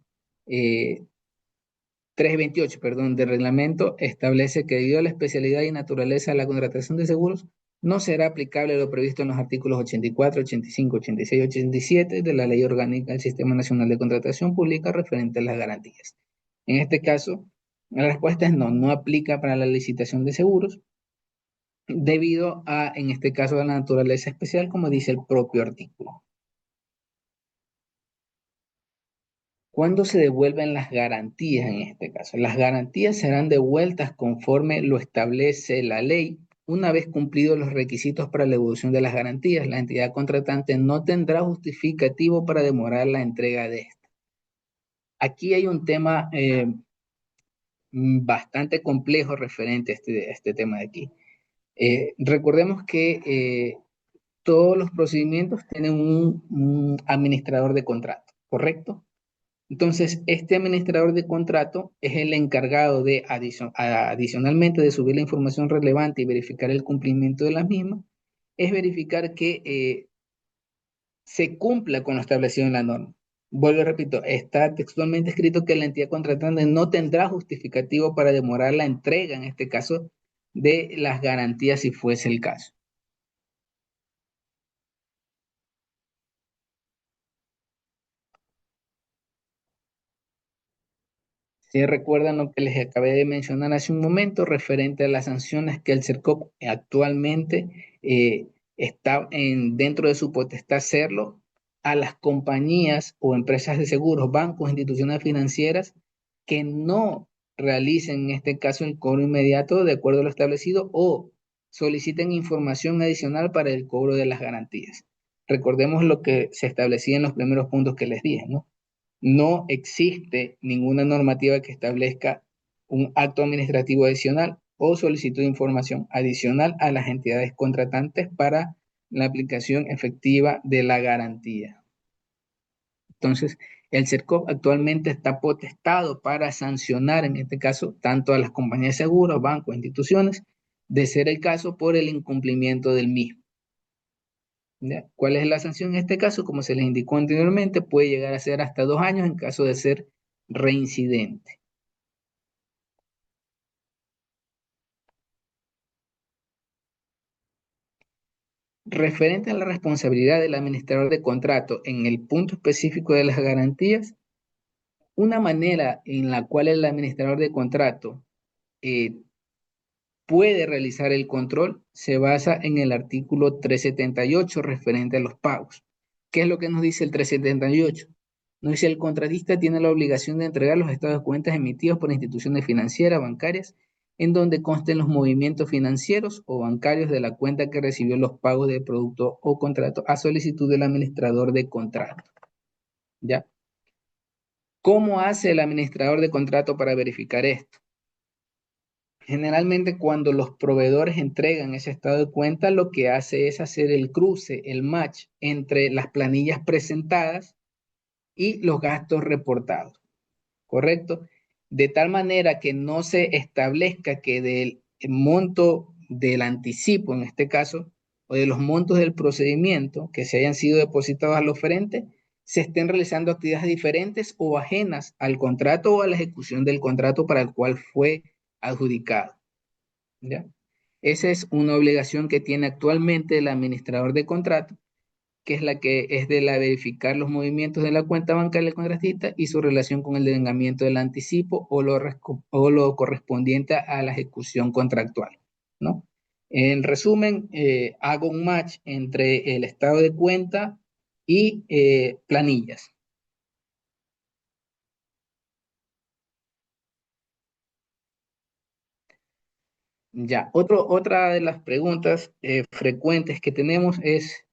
328, perdón, del reglamento establece que debido a la especialidad y naturaleza de la contratación de seguros, no será aplicable lo previsto en los artículos 84, 85, 86 y 87 de la Ley Orgánica del Sistema Nacional de Contratación Pública referente a las garantías. En este caso, la respuesta es no, no aplica para la licitación de seguros debido a, en este caso, a la naturaleza especial, como dice el propio artículo. ¿Cuándo se devuelven las garantías en este caso? Las garantías serán devueltas conforme lo establece la ley. Una vez cumplidos los requisitos para la devolución de las garantías, la entidad contratante no tendrá justificativo para demorar la entrega de esta. Aquí hay un tema bastante complejo referente a este tema de aquí. Recordemos que todos los procedimientos tienen un administrador de contrato, ¿correcto? Entonces, este administrador de contrato es el encargado de adicionalmente de subir la información relevante y verificar el cumplimiento de las mismas, es verificar que se cumpla con lo establecido en la norma. Vuelvo y repito, está textualmente escrito que la entidad contratante no tendrá justificativo para demorar la entrega, en este caso, de las garantías si fuese el caso. Si recuerdan lo que les acabé de mencionar hace un momento referente a las sanciones que el CERCOP actualmente está dentro de su potestad hacerlo a las compañías o empresas de seguros, bancos, instituciones financieras que no realicen en este caso el cobro inmediato de acuerdo a lo establecido o soliciten información adicional para el cobro de las garantías. Recordemos lo que se establecía en los primeros puntos que les dije, ¿no? No existe ninguna normativa que establezca un acto administrativo adicional o solicitud de información adicional a las entidades contratantes para la aplicación efectiva de la garantía. Entonces, el CERCOP actualmente está potestado para sancionar, en este caso, tanto a las compañías de seguros, bancos, instituciones, de ser el caso por el incumplimiento del mismo. ¿Ya? ¿Cuál es la sanción en este caso? Como se les indicó anteriormente, puede llegar a ser hasta 2 años en caso de ser reincidente. Referente a la responsabilidad del administrador de contrato en el punto específico de las garantías, una manera en la cual el administrador de contrato eh, puede realizar el control se basa en el artículo 378 referente a los pagos. ¿Qué es lo que nos dice el 378? Nos dice el contratista tiene la obligación de entregar los estados de cuentas emitidos por instituciones financieras, bancarias, en donde consten los movimientos financieros o bancarios de la cuenta que recibió los pagos de producto o contrato a solicitud del administrador de contrato. ¿Ya? ¿Cómo hace el administrador de contrato para verificar esto? Generalmente cuando los proveedores entregan ese estado de cuenta, lo que hace es hacer el cruce, el match entre las planillas presentadas y los gastos reportados, ¿correcto? De tal manera que no se establezca que del monto del anticipo, en este caso, o de los montos del procedimiento que se hayan sido depositados al oferente, se estén realizando actividades diferentes o ajenas al contrato o a la ejecución del contrato para el cual fue adjudicado. ¿Ya? Esa es una obligación que tiene actualmente el administrador de contrato, que es la que es de la verificar los movimientos de la cuenta bancaria del contratista y su relación con el devengamiento del anticipo o lo correspondiente a la ejecución contractual, ¿no? En resumen, hago un match entre el estado de cuenta y planillas. Ya, otra de las preguntas frecuentes que tenemos es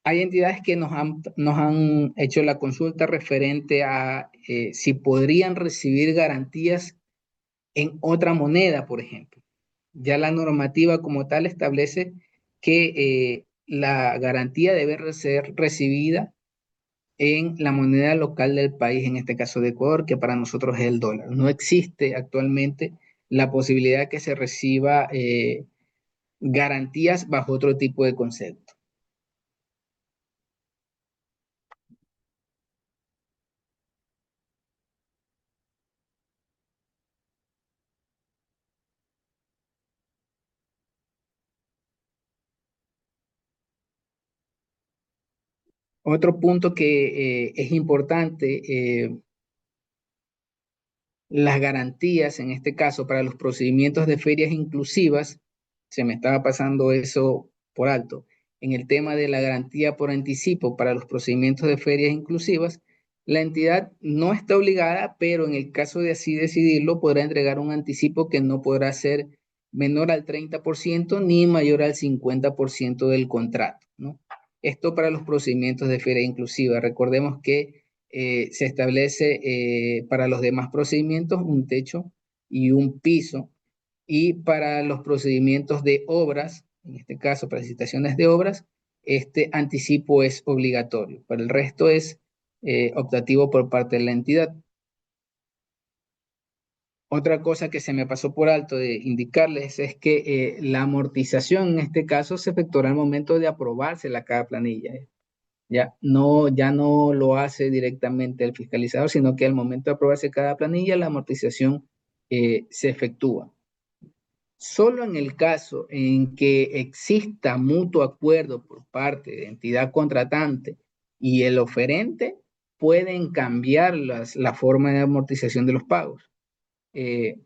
hay entidades que nos han hecho la consulta referente a si podrían recibir garantías en otra moneda, por ejemplo. Ya la normativa como tal establece que la garantía debe ser recibida en la moneda local del país, en este caso de Ecuador, que para nosotros es el dólar. No existe actualmente la posibilidad de que se reciba garantías bajo otro tipo de concepto. Otro punto que es importante, las garantías, en este caso, para los procedimientos de ferias inclusivas, se me estaba pasando eso por alto. En el tema de la garantía por anticipo para los procedimientos de ferias inclusivas, la entidad no está obligada, pero en el caso de así decidirlo, podrá entregar un anticipo que no podrá ser menor al 30% ni mayor al 50% del contrato, ¿no? Esto para los procedimientos de feria inclusiva. Recordemos que se establece para los demás procedimientos un techo y un piso, y para los procedimientos de obras en este caso para licitaciones de obras, este anticipo es obligatorio. Para el resto es optativo por parte de la entidad. Otra cosa que se me pasó por alto de indicarles es que la amortización en este caso se efectuará al momento de aprobarse la cada planilla. Ya no lo hace directamente el fiscalizador, sino que al momento de aprobarse cada planilla, la amortización se efectúa. Solo en el caso en que exista mutuo acuerdo por parte de entidad contratante y el oferente, pueden cambiar la forma de amortización de los pagos. Eh,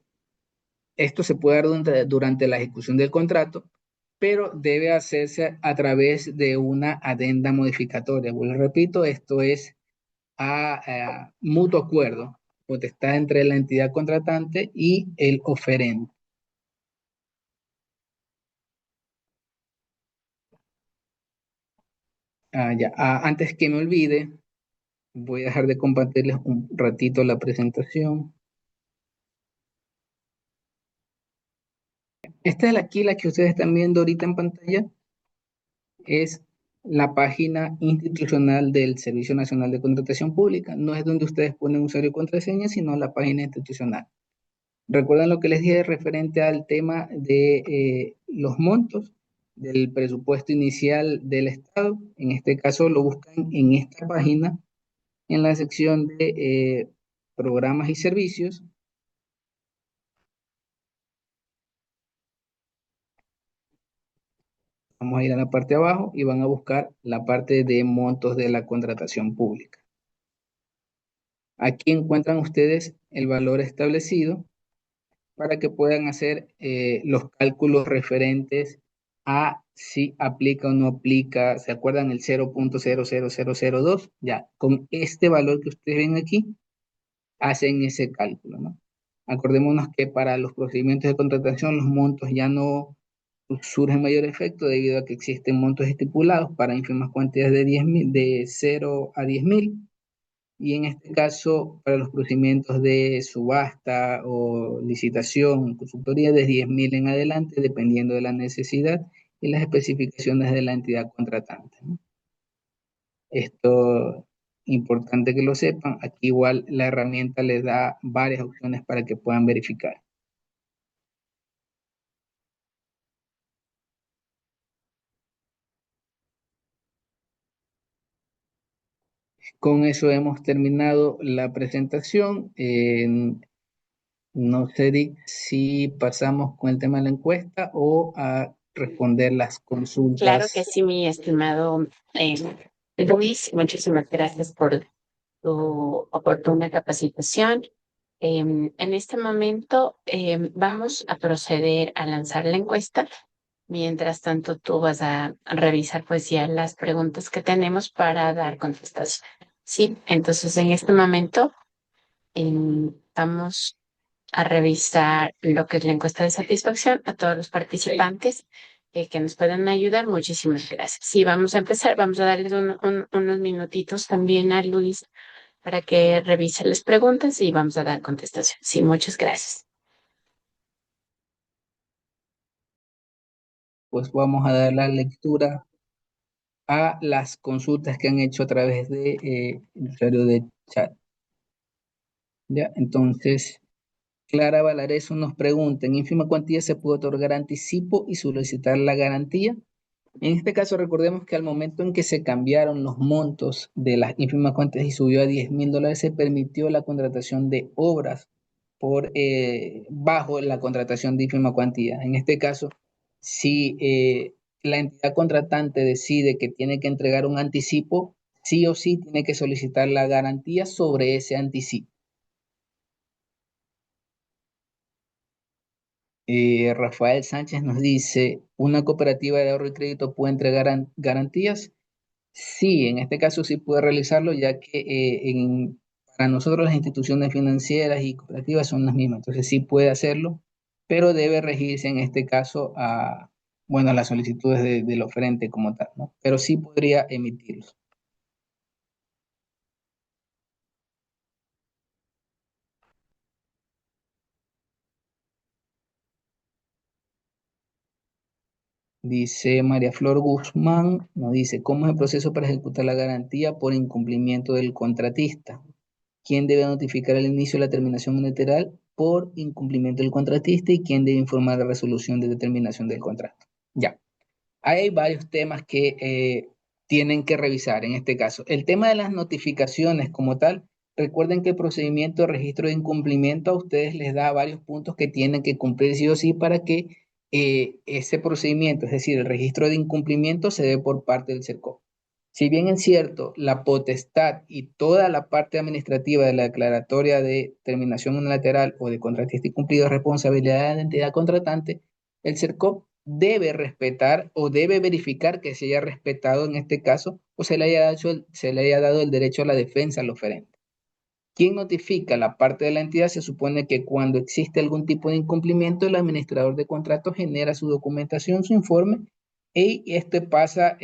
Esto se puede dar durante la ejecución del contrato, pero debe hacerse a través de una adenda modificatoria. Vuelvo y repito, esto es a mutuo acuerdo, potestad entre la entidad contratante y el oferente. Antes que me olvide, voy a dejar de compartirles un ratito la presentación. Esta es aquí la que ustedes están viendo ahorita en pantalla, es la página institucional del Servicio Nacional de Contratación Pública. No es donde ustedes ponen usuario y contraseña, sino la página institucional. ¿Recuerdan lo que les dije referente al tema de los montos del presupuesto inicial del Estado? En este caso lo buscan en esta página, en la sección de programas y servicios. Vamos a ir a la parte de abajo y van a buscar la parte de montos de la contratación pública. Aquí encuentran ustedes el valor establecido para que puedan hacer los cálculos referentes a si aplica o no aplica. ¿Se acuerdan el 0.00002? Ya, con este valor que ustedes ven aquí, hacen ese cálculo, ¿no? Acordémonos que para los procedimientos de contratación los montos ya no surgen mayor efecto debido a que existen montos estipulados para ínfimas cuantías de 10.000, de 0 a 10.000, y en este caso para los procedimientos de subasta o licitación, consultoría de 10.000 en adelante, dependiendo de la necesidad y las especificaciones de la entidad contratante, ¿no? Esto importante que lo sepan. Aquí igual la herramienta les da varias opciones para que puedan verificar. Con eso hemos terminado la presentación. No sé si pasamos con el tema de la encuesta o a responder las Claro que consultas. sí, mi estimado eh, Luis, muchísimas gracias por tu oportuna capacitación. En este momento vamos a proceder a lanzar la encuesta. Mientras tanto, tú vas a revisar pues ya las preguntas que tenemos para dar contestación. Sí, entonces en este momento vamos a revisar lo que es la encuesta de satisfacción a todos los participantes que nos puedan ayudar. Muchísimas gracias. Sí, vamos a empezar. Vamos a darles unos minutitos también a Luis para que revise las preguntas y vamos a dar contestación. Sí, muchas gracias. Pues vamos a dar la lectura a las consultas que han hecho a través de el usuario de chat. ¿Ya? Entonces, Clara Valareso nos pregunta, ¿en ínfima cuantía se puede otorgar anticipo y solicitar la garantía? En este caso, recordemos que al momento en que se cambiaron los montos de las ínfimas cuantías y subió a $10.000, se permitió la contratación de obras por bajo la contratación de ínfima cuantía. En este caso, si la entidad contratante decide que tiene que entregar un anticipo, sí o sí tiene que solicitar la garantía sobre ese anticipo. Rafael Sánchez nos dice, ¿una cooperativa de ahorro y crédito puede entregar garantías? Sí, en este caso sí puede realizarlo, ya que para nosotros las instituciones financieras y cooperativas son las mismas, entonces sí puede hacerlo, pero debe regirse en este caso a, bueno, a las solicitudes del oferente como tal, ¿no? Pero sí podría emitirlos. Dice María Flor Guzmán, nos dice, ¿cómo es el proceso para ejecutar la garantía por incumplimiento del contratista? ¿Quién debe notificar el inicio de la terminación unilateral por incumplimiento del contratista y quién debe informar la resolución de determinación del contrato? Ya, hay varios temas que tienen que revisar en este caso. El tema de las notificaciones como tal, recuerden que el procedimiento de registro de incumplimiento a ustedes les da varios puntos que tienen que cumplir sí o sí para que ese procedimiento, es decir, el registro de incumplimiento se dé por parte del CERCOP. Si bien es cierto, la potestad y toda la parte administrativa de la declaratoria de terminación unilateral o de contratista incumplido es responsabilidad de la entidad contratante, el CERCOP debe respetar o debe verificar que se haya respetado en este caso o se le haya dado el derecho a la defensa al oferente. ¿Quién notifica la parte de la entidad? Se supone que cuando existe algún tipo de incumplimiento, el administrador de contratos genera su documentación, su informe, y este pasa,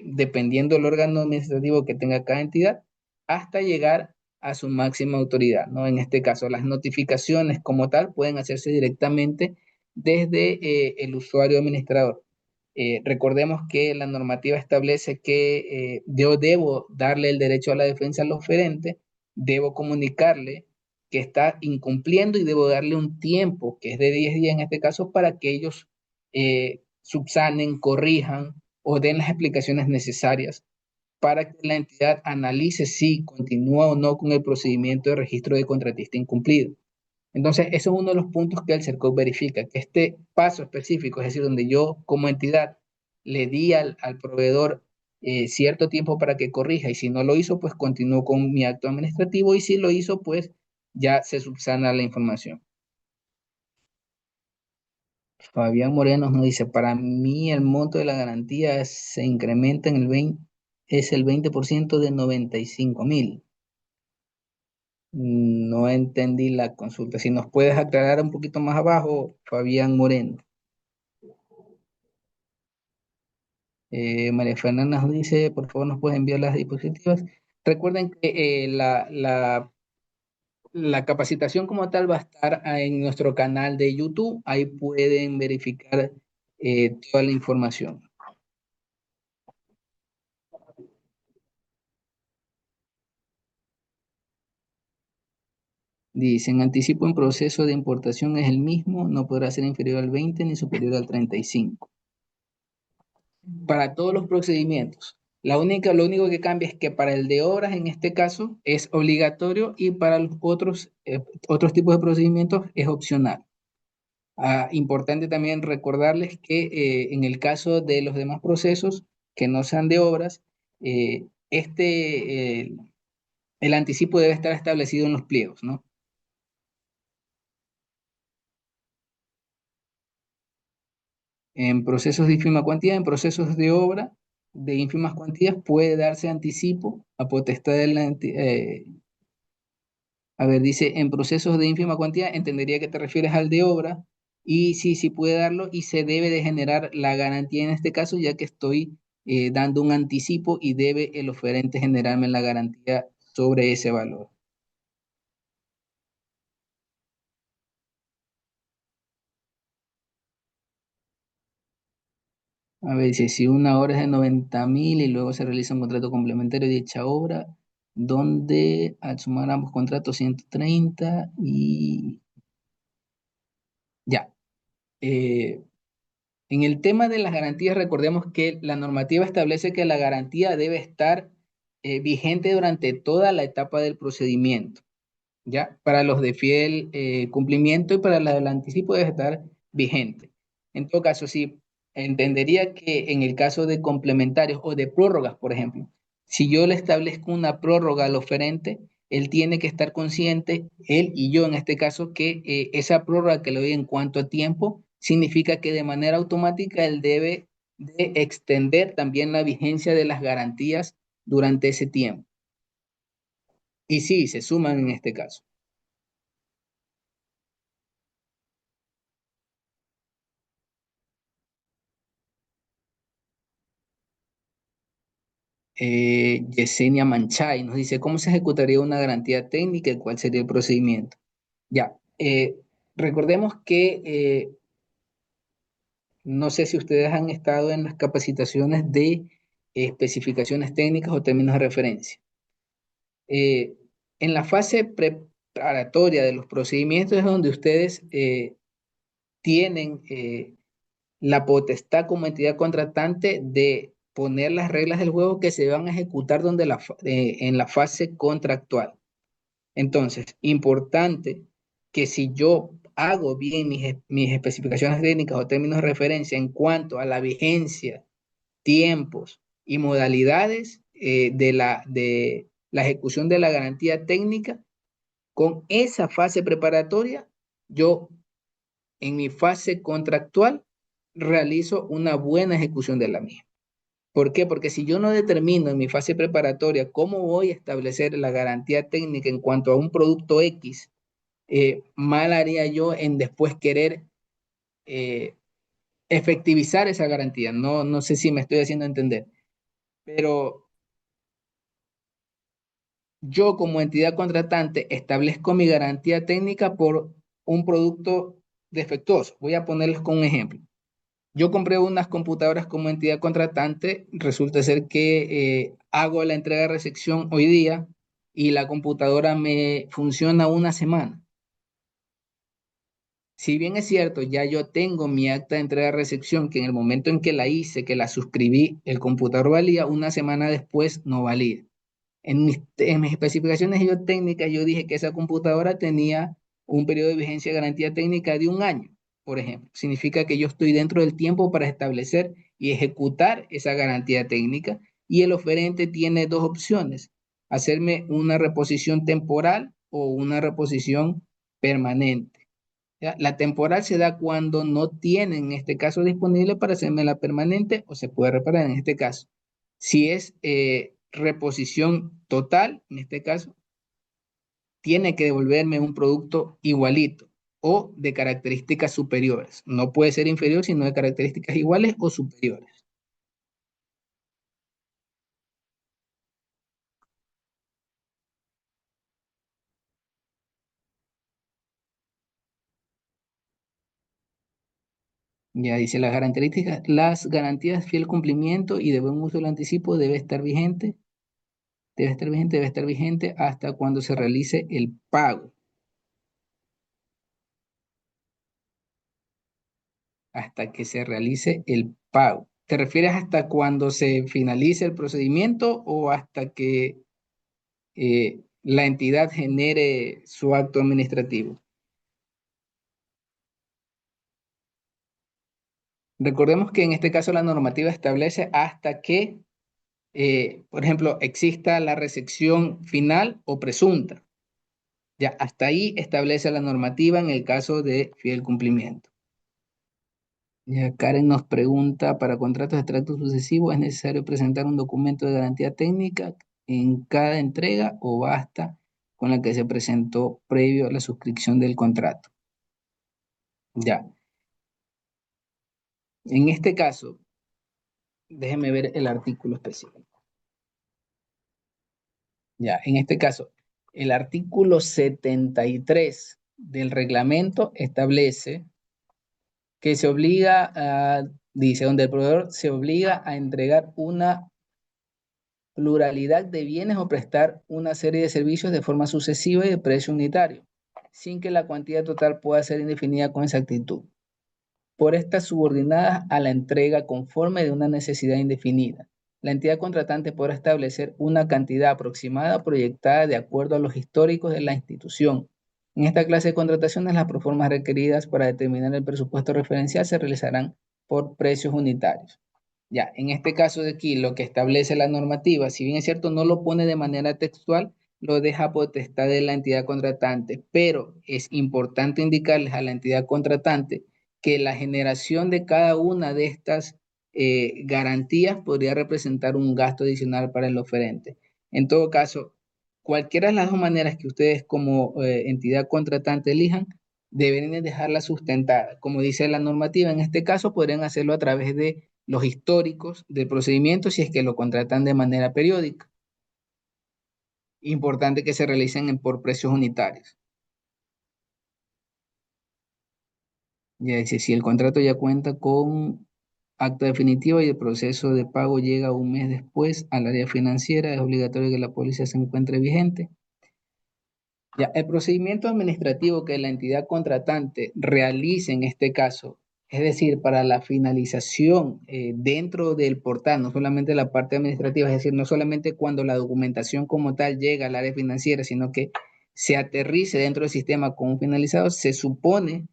dependiendo del órgano administrativo que tenga cada entidad, hasta llegar a su máxima autoridad, ¿no? En este caso, las notificaciones como tal pueden hacerse directamente desde el usuario administrador. Recordemos que la normativa establece que yo debo darle el derecho a la defensa al oferente, debo comunicarle que está incumpliendo y debo darle un tiempo, que es de 10 días en este caso, para que ellos subsanen, corrijan o den las explicaciones necesarias para que la entidad analice si continúa o no con el procedimiento de registro de contratista incumplido. Entonces, eso es uno de los puntos que el CERCOP verifica, que este paso específico, es decir, donde yo como entidad le di al proveedor cierto tiempo para que corrija y si no lo hizo, pues continúo con mi acto administrativo y si lo hizo, pues ya se subsana la información. Fabián Moreno nos dice, para mí el monto de la garantía se incrementa en el 20, es el 20% de 95.000. No entendí la consulta. Si nos puedes aclarar un poquito más abajo, Fabián Moreno. María Fernanda nos dice, por favor, nos puede enviar las diapositivas. Recuerden que la capacitación como tal va a estar en nuestro canal de YouTube. Ahí pueden verificar toda la información. Dicen, anticipo en proceso de importación es el mismo, no podrá ser inferior al 20 ni superior al 35. Para todos los procedimientos. Lo único que cambia es que para el de obras, en este caso, es obligatorio y para los otros tipos de procedimientos es opcional. Importante también recordarles que en el caso de los demás procesos que no sean de obras, el anticipo debe estar establecido en los pliegos, ¿no? En procesos de ínfima cuantía, en procesos de obra de ínfimas cuantías puede darse anticipo a potestad de la a ver, dice, en procesos de ínfima cuantía, entendería que te refieres al de obra, y sí, sí puede darlo, y se debe de generar la garantía en este caso, ya que estoy dando un anticipo y debe el oferente generarme la garantía sobre ese valor. A ver, dice, si una obra es de 90.000 y luego se realiza un contrato complementario de dicha obra, donde al sumar ambos contratos 130 y ya. Eh, En el tema de las garantías, recordemos que la normativa establece que la garantía debe estar vigente durante toda la etapa del procedimiento, ¿ya? Para los de fiel cumplimiento y para la del anticipo debe estar vigente. En todo caso, sí, entendería que en el caso de complementarios o de prórrogas, por ejemplo, si yo le establezco una prórroga al oferente, él tiene que estar consciente, él y yo en este caso, que esa prórroga que le doy en cuanto a tiempo, significa que de manera automática él debe de extender también la vigencia de las garantías durante ese tiempo. Y sí, se suman en este caso. Yesenia Manchay nos dice, ¿cómo se ejecutaría una garantía técnica y cuál sería el procedimiento? Ya, recordemos que No sé si ustedes han estado en las capacitaciones de especificaciones técnicas o términos de referencia. Eh, en la fase preparatoria de los procedimientos es donde ustedes tienen la potestad como entidad contratante de poner las reglas del juego que se van a ejecutar en la fase contractual. Entonces, importante que si yo hago bien mis especificaciones técnicas o términos de referencia en cuanto a la vigencia, tiempos y modalidades de la ejecución de la garantía técnica, con esa fase preparatoria, yo en mi fase contractual realizo una buena ejecución de la misma. ¿Por qué? Porque si yo no determino en mi fase preparatoria cómo voy a establecer la garantía técnica en cuanto a un producto X, mal haría yo en después querer eh, efectivizar esa garantía. No, no sé si me estoy haciendo entender, pero yo como entidad contratante establezco mi garantía técnica por un producto defectuoso. Voy a ponerles con un ejemplo. Yo compré unas computadoras como entidad contratante, resulta ser que hago la entrega de recepción hoy día y la computadora me funciona una semana. Si bien es cierto, ya yo tengo mi acta de entrega de recepción, que en el momento en que la hice, que la suscribí, el computador valía, una semana después no valía. En mis especificaciones técnicas, yo dije que esa computadora tenía un periodo de vigencia de garantía técnica de un año, por ejemplo. Significa que yo estoy dentro del tiempo para establecer y ejecutar esa garantía técnica y el oferente tiene dos opciones, hacerme una reposición temporal o una reposición permanente. ¿Ya? La temporal se da cuando no tienen, en este caso, disponible para hacerme la permanente o se puede reparar en este caso. Si es reposición total, en este caso, tiene que devolverme un producto igualito o de características superiores. No puede ser inferior, sino de características iguales o superiores. Ya dice las garantías fiel cumplimiento y de buen uso del anticipo debe estar vigente hasta cuando se realice el pago, hasta que se realice el pago. ¿Te refieres hasta cuando se finalice el procedimiento o hasta que la entidad genere su acto administrativo? Recordemos que en este caso la normativa establece hasta que, por ejemplo, exista la recepción final o presunta. Ya hasta ahí establece la normativa en el caso de fiel cumplimiento. Ya Karen nos pregunta, ¿para contratos de extracto sucesivo es necesario presentar un documento de garantía técnica en cada entrega o basta con la que se presentó previo a la suscripción del contrato? Ya, en este caso, déjeme ver el artículo específico. Ya, en este caso, el artículo 73 del reglamento establece que dice, donde el proveedor se obliga a entregar una pluralidad de bienes o prestar una serie de servicios de forma sucesiva y de precio unitario, sin que la cuantía total pueda ser indefinida con exactitud. Por estas subordinadas a la entrega conforme de una necesidad indefinida. La entidad contratante podrá establecer una cantidad aproximada proyectada de acuerdo a los históricos de la institución. En esta clase de contrataciones, las proformas requeridas para determinar el presupuesto referencial se realizarán por precios unitarios. Ya, en este caso de aquí, lo que establece la normativa, si bien es cierto, no lo pone de manera textual, lo deja a potestad de la entidad contratante, pero es importante indicarles a la entidad contratante que la generación de cada una de estas garantías podría representar un gasto adicional para el oferente. En todo caso, cualquiera de las dos maneras que ustedes como entidad contratante elijan, deben dejarla sustentada. Como dice la normativa, en este caso podrían hacerlo a través de los históricos del procedimiento si es que lo contratan de manera periódica. Importante que se realicen por precios unitarios. Ya dice, si el contrato ya cuenta con acta definitiva y el proceso de pago llega un mes después al área financiera, es obligatorio que la póliza se encuentre vigente. Ya, el procedimiento administrativo que la entidad contratante realice en este caso, es decir, para la finalización dentro del portal, no solamente la parte administrativa, es decir, no solamente cuando la documentación como tal llega al área financiera, sino que se aterrice dentro del sistema como finalizado, se supone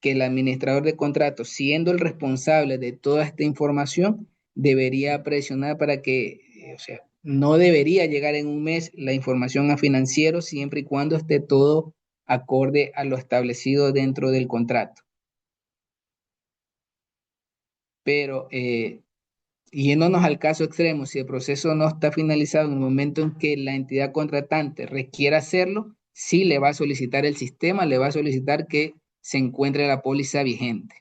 que el administrador de contratos, siendo el responsable de toda esta información, debería presionar para que, o sea, no debería llegar en un mes la información a financiero siempre y cuando esté todo acorde a lo establecido dentro del contrato. Pero yéndonos al caso extremo, si el proceso no está finalizado en el momento en que la entidad contratante requiera hacerlo, sí le va a solicitar el sistema, le va a solicitar que se encuentre la póliza vigente.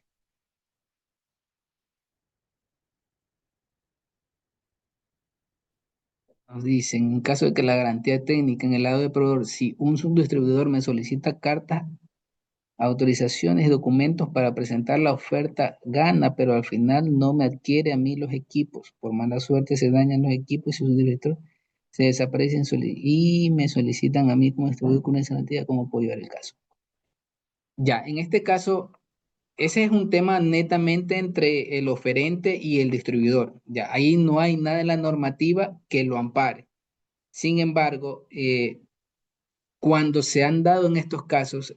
Nos dicen, en caso de que la garantía técnica en el lado del proveedor, si un subdistribuidor me solicita cartas, autorizaciones y documentos para presentar la oferta, gana, pero al final no me adquiere a mí los equipos. Por mala suerte se dañan los equipos y sus directores se desaparecen y me solicitan a mí como distribuidor con esa garantía, ¿cómo puedo llevar el caso? Ya, en este caso, ese es un tema netamente entre el oferente y el distribuidor. Ya, ahí no hay nada en la normativa que lo ampare. Sin embargo, cuando se han dado en estos casos,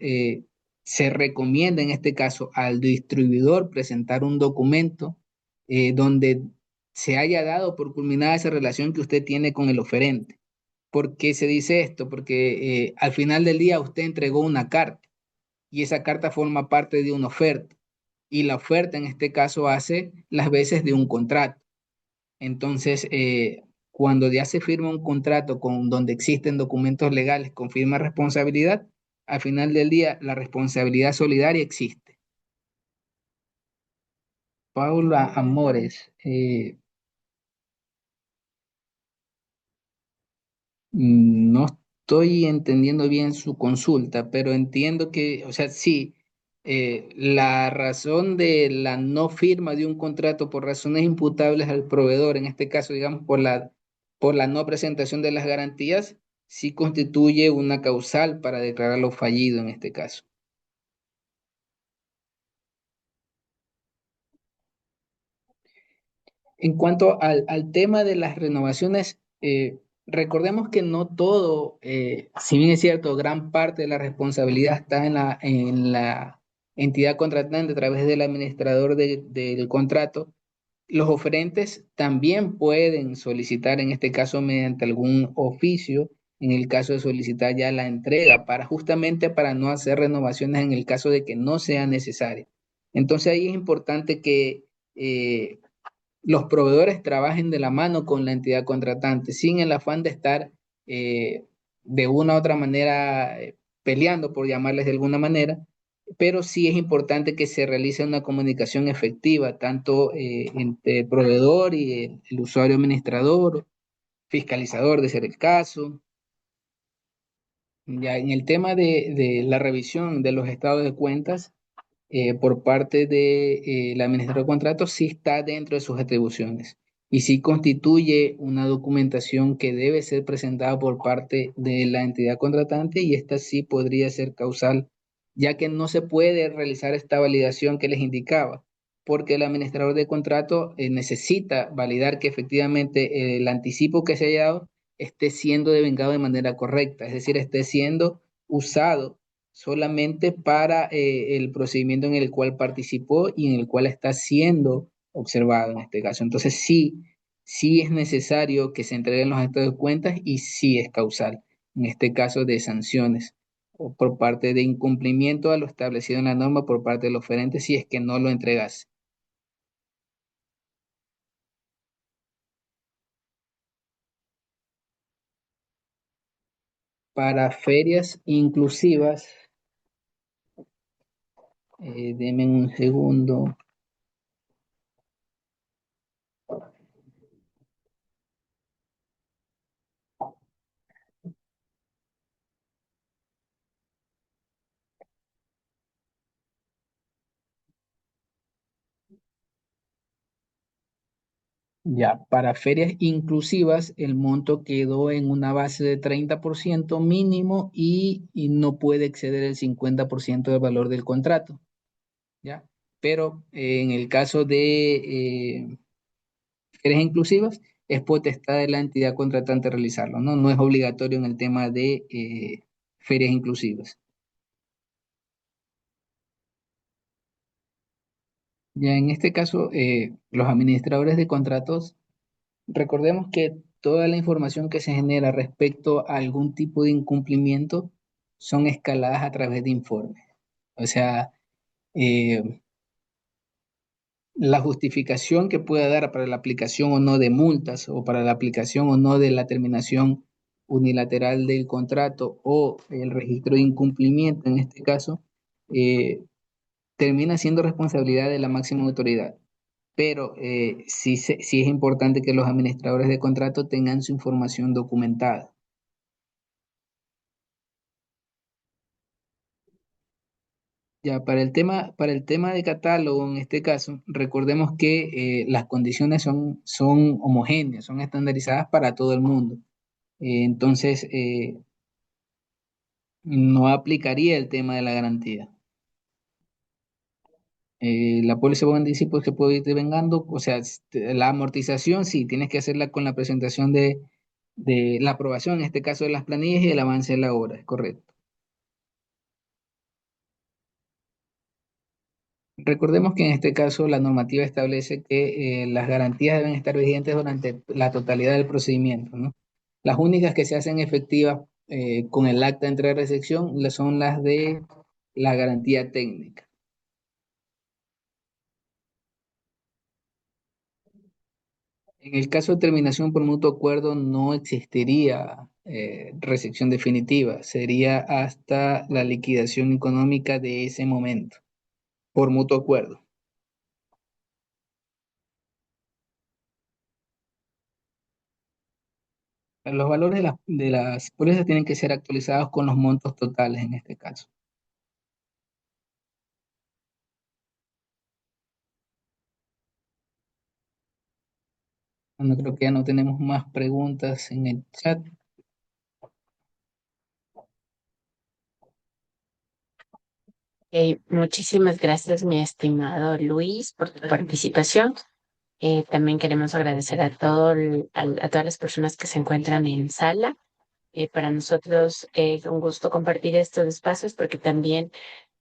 se recomienda en este caso al distribuidor presentar un documento donde se haya dado por culminada esa relación que usted tiene con el oferente. ¿Por qué se dice esto? Porque al final del día usted entregó una carta y esa carta forma parte de una oferta y la oferta en este caso hace las veces de un contrato. Entonces, cuando ya se firma un contrato con donde existen documentos legales con firma de responsabilidad, al final del día la responsabilidad solidaria existe. Paula Amores, no estoy entendiendo bien su consulta, pero entiendo que, o sea, sí, la razón de la no firma de un contrato por razones imputables al proveedor, en este caso, digamos, por la no presentación de las garantías, sí constituye una causal para declararlo fallido en este caso. En cuanto al tema de las renovaciones, recordemos que no todo, si bien es cierto, gran parte de la responsabilidad está en la entidad contratante a través del administrador del contrato. Los oferentes también pueden solicitar, en este caso, mediante algún oficio, en el caso de solicitar ya la entrega, para justamente para no hacer renovaciones en el caso de que no sea necesario. Entonces ahí es importante que los proveedores trabajen de la mano con la entidad contratante, sin el afán de estar de una u otra manera peleando, por llamarles de alguna manera, pero sí es importante que se realice una comunicación efectiva, tanto entre el proveedor y el usuario administrador, fiscalizador, de ser el caso. Ya en el tema de la revisión de los estados de cuentas, por parte de la administrador de contratos sí está dentro de sus atribuciones y sí constituye una documentación que debe ser presentada por parte de la entidad contratante y esta sí podría ser causal, ya que no se puede realizar esta validación que les indicaba, porque el administrador de contrato necesita validar que efectivamente el anticipo que se haya dado esté siendo devengado de manera correcta, es decir, esté siendo usado solamente para el procedimiento en el cual participó y en el cual está siendo observado en este caso. Entonces sí, sí es necesario que se entreguen los estados de cuentas y sí es causal, en este caso de sanciones o por parte de incumplimiento a lo establecido en la norma por parte del oferente si es que no lo entregas. Para ferias inclusivas, denme un segundo. Ya, para ferias inclusivas, el monto quedó en una base de 30% mínimo y no puede exceder el 50% del valor del contrato, ¿ya? Pero en el caso de ferias inclusivas, es potestad de la entidad contratante realizarlo, ¿no? No es obligatorio en el tema de ferias inclusivas. Ya en este caso, los administradores de contratos, recordemos que toda la información que se genera respecto a algún tipo de incumplimiento son escaladas a través de informes. O sea, eh, la justificación que pueda dar para la aplicación o no de multas o para la aplicación o no de la terminación unilateral del contrato o el registro de incumplimiento en este caso, eh, termina siendo responsabilidad de la máxima autoridad. Pero sí es importante que los administradores de contrato tengan su información documentada. Ya, para el tema de catálogo, en este caso, recordemos que las condiciones son homogéneas, son estandarizadas para todo el mundo. Entonces, no aplicaría el tema de la garantía. La póliza por anticipo se puede ir devengando, o sea, la amortización sí, tienes que hacerla con la presentación de la aprobación, en este caso de las planillas y el avance de la obra, es correcto. Recordemos que en este caso la normativa establece que las garantías deben estar vigentes durante la totalidad del procedimiento, ¿no? Las únicas que se hacen efectivas con el acta de entrega y recepción son las de la garantía técnica. En el caso de terminación por mutuo acuerdo no existiría recepción definitiva, sería hasta la liquidación económica de ese momento, por mutuo acuerdo. Los valores de las pólizas tienen que ser actualizados con los montos totales en este caso. Bueno, creo que ya no tenemos más preguntas en el chat. Muchísimas gracias, mi estimado Luis, por tu participación. También queremos agradecer a a todas las personas que se encuentran en sala. Para nosotros es un gusto compartir estos espacios porque también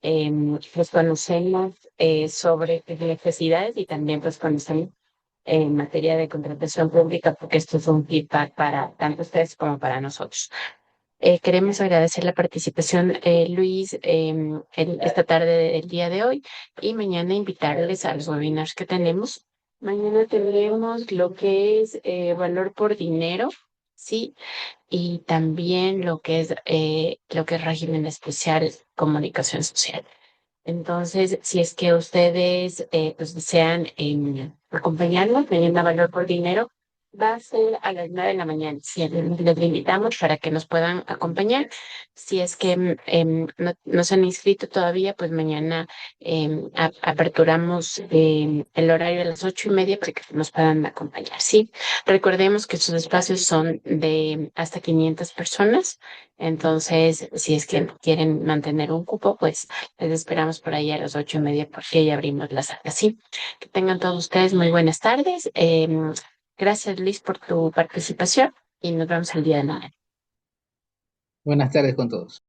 pues conocemos sobre tus necesidades y también pues conocemos en materia de contratación pública porque esto es un feedback para tanto ustedes como para nosotros. Queremos agradecer la participación, Luis, esta tarde del día de hoy y mañana invitarles a los webinars que tenemos. Mañana tendremos lo que es valor por dinero, ¿sí? Y también lo que es régimen especial comunicación social. Entonces, si es que ustedes pues desean acompañarnos teniendo valor por dinero, va a ser a las 9 de la mañana. Si les invitamos para que nos puedan acompañar. Si es que no se han inscrito todavía, pues mañana aperturamos el horario a las 8:30 para que nos puedan acompañar. Sí, recordemos que estos espacios son de hasta 500 personas. Entonces, si es que quieren mantener un cupo, pues les esperamos por ahí a las 8:30 porque ya abrimos la sala. Sí, que tengan todos ustedes muy buenas tardes. Gracias, Liz, por tu participación y nos vemos el día de mañana. Buenas tardes con todos.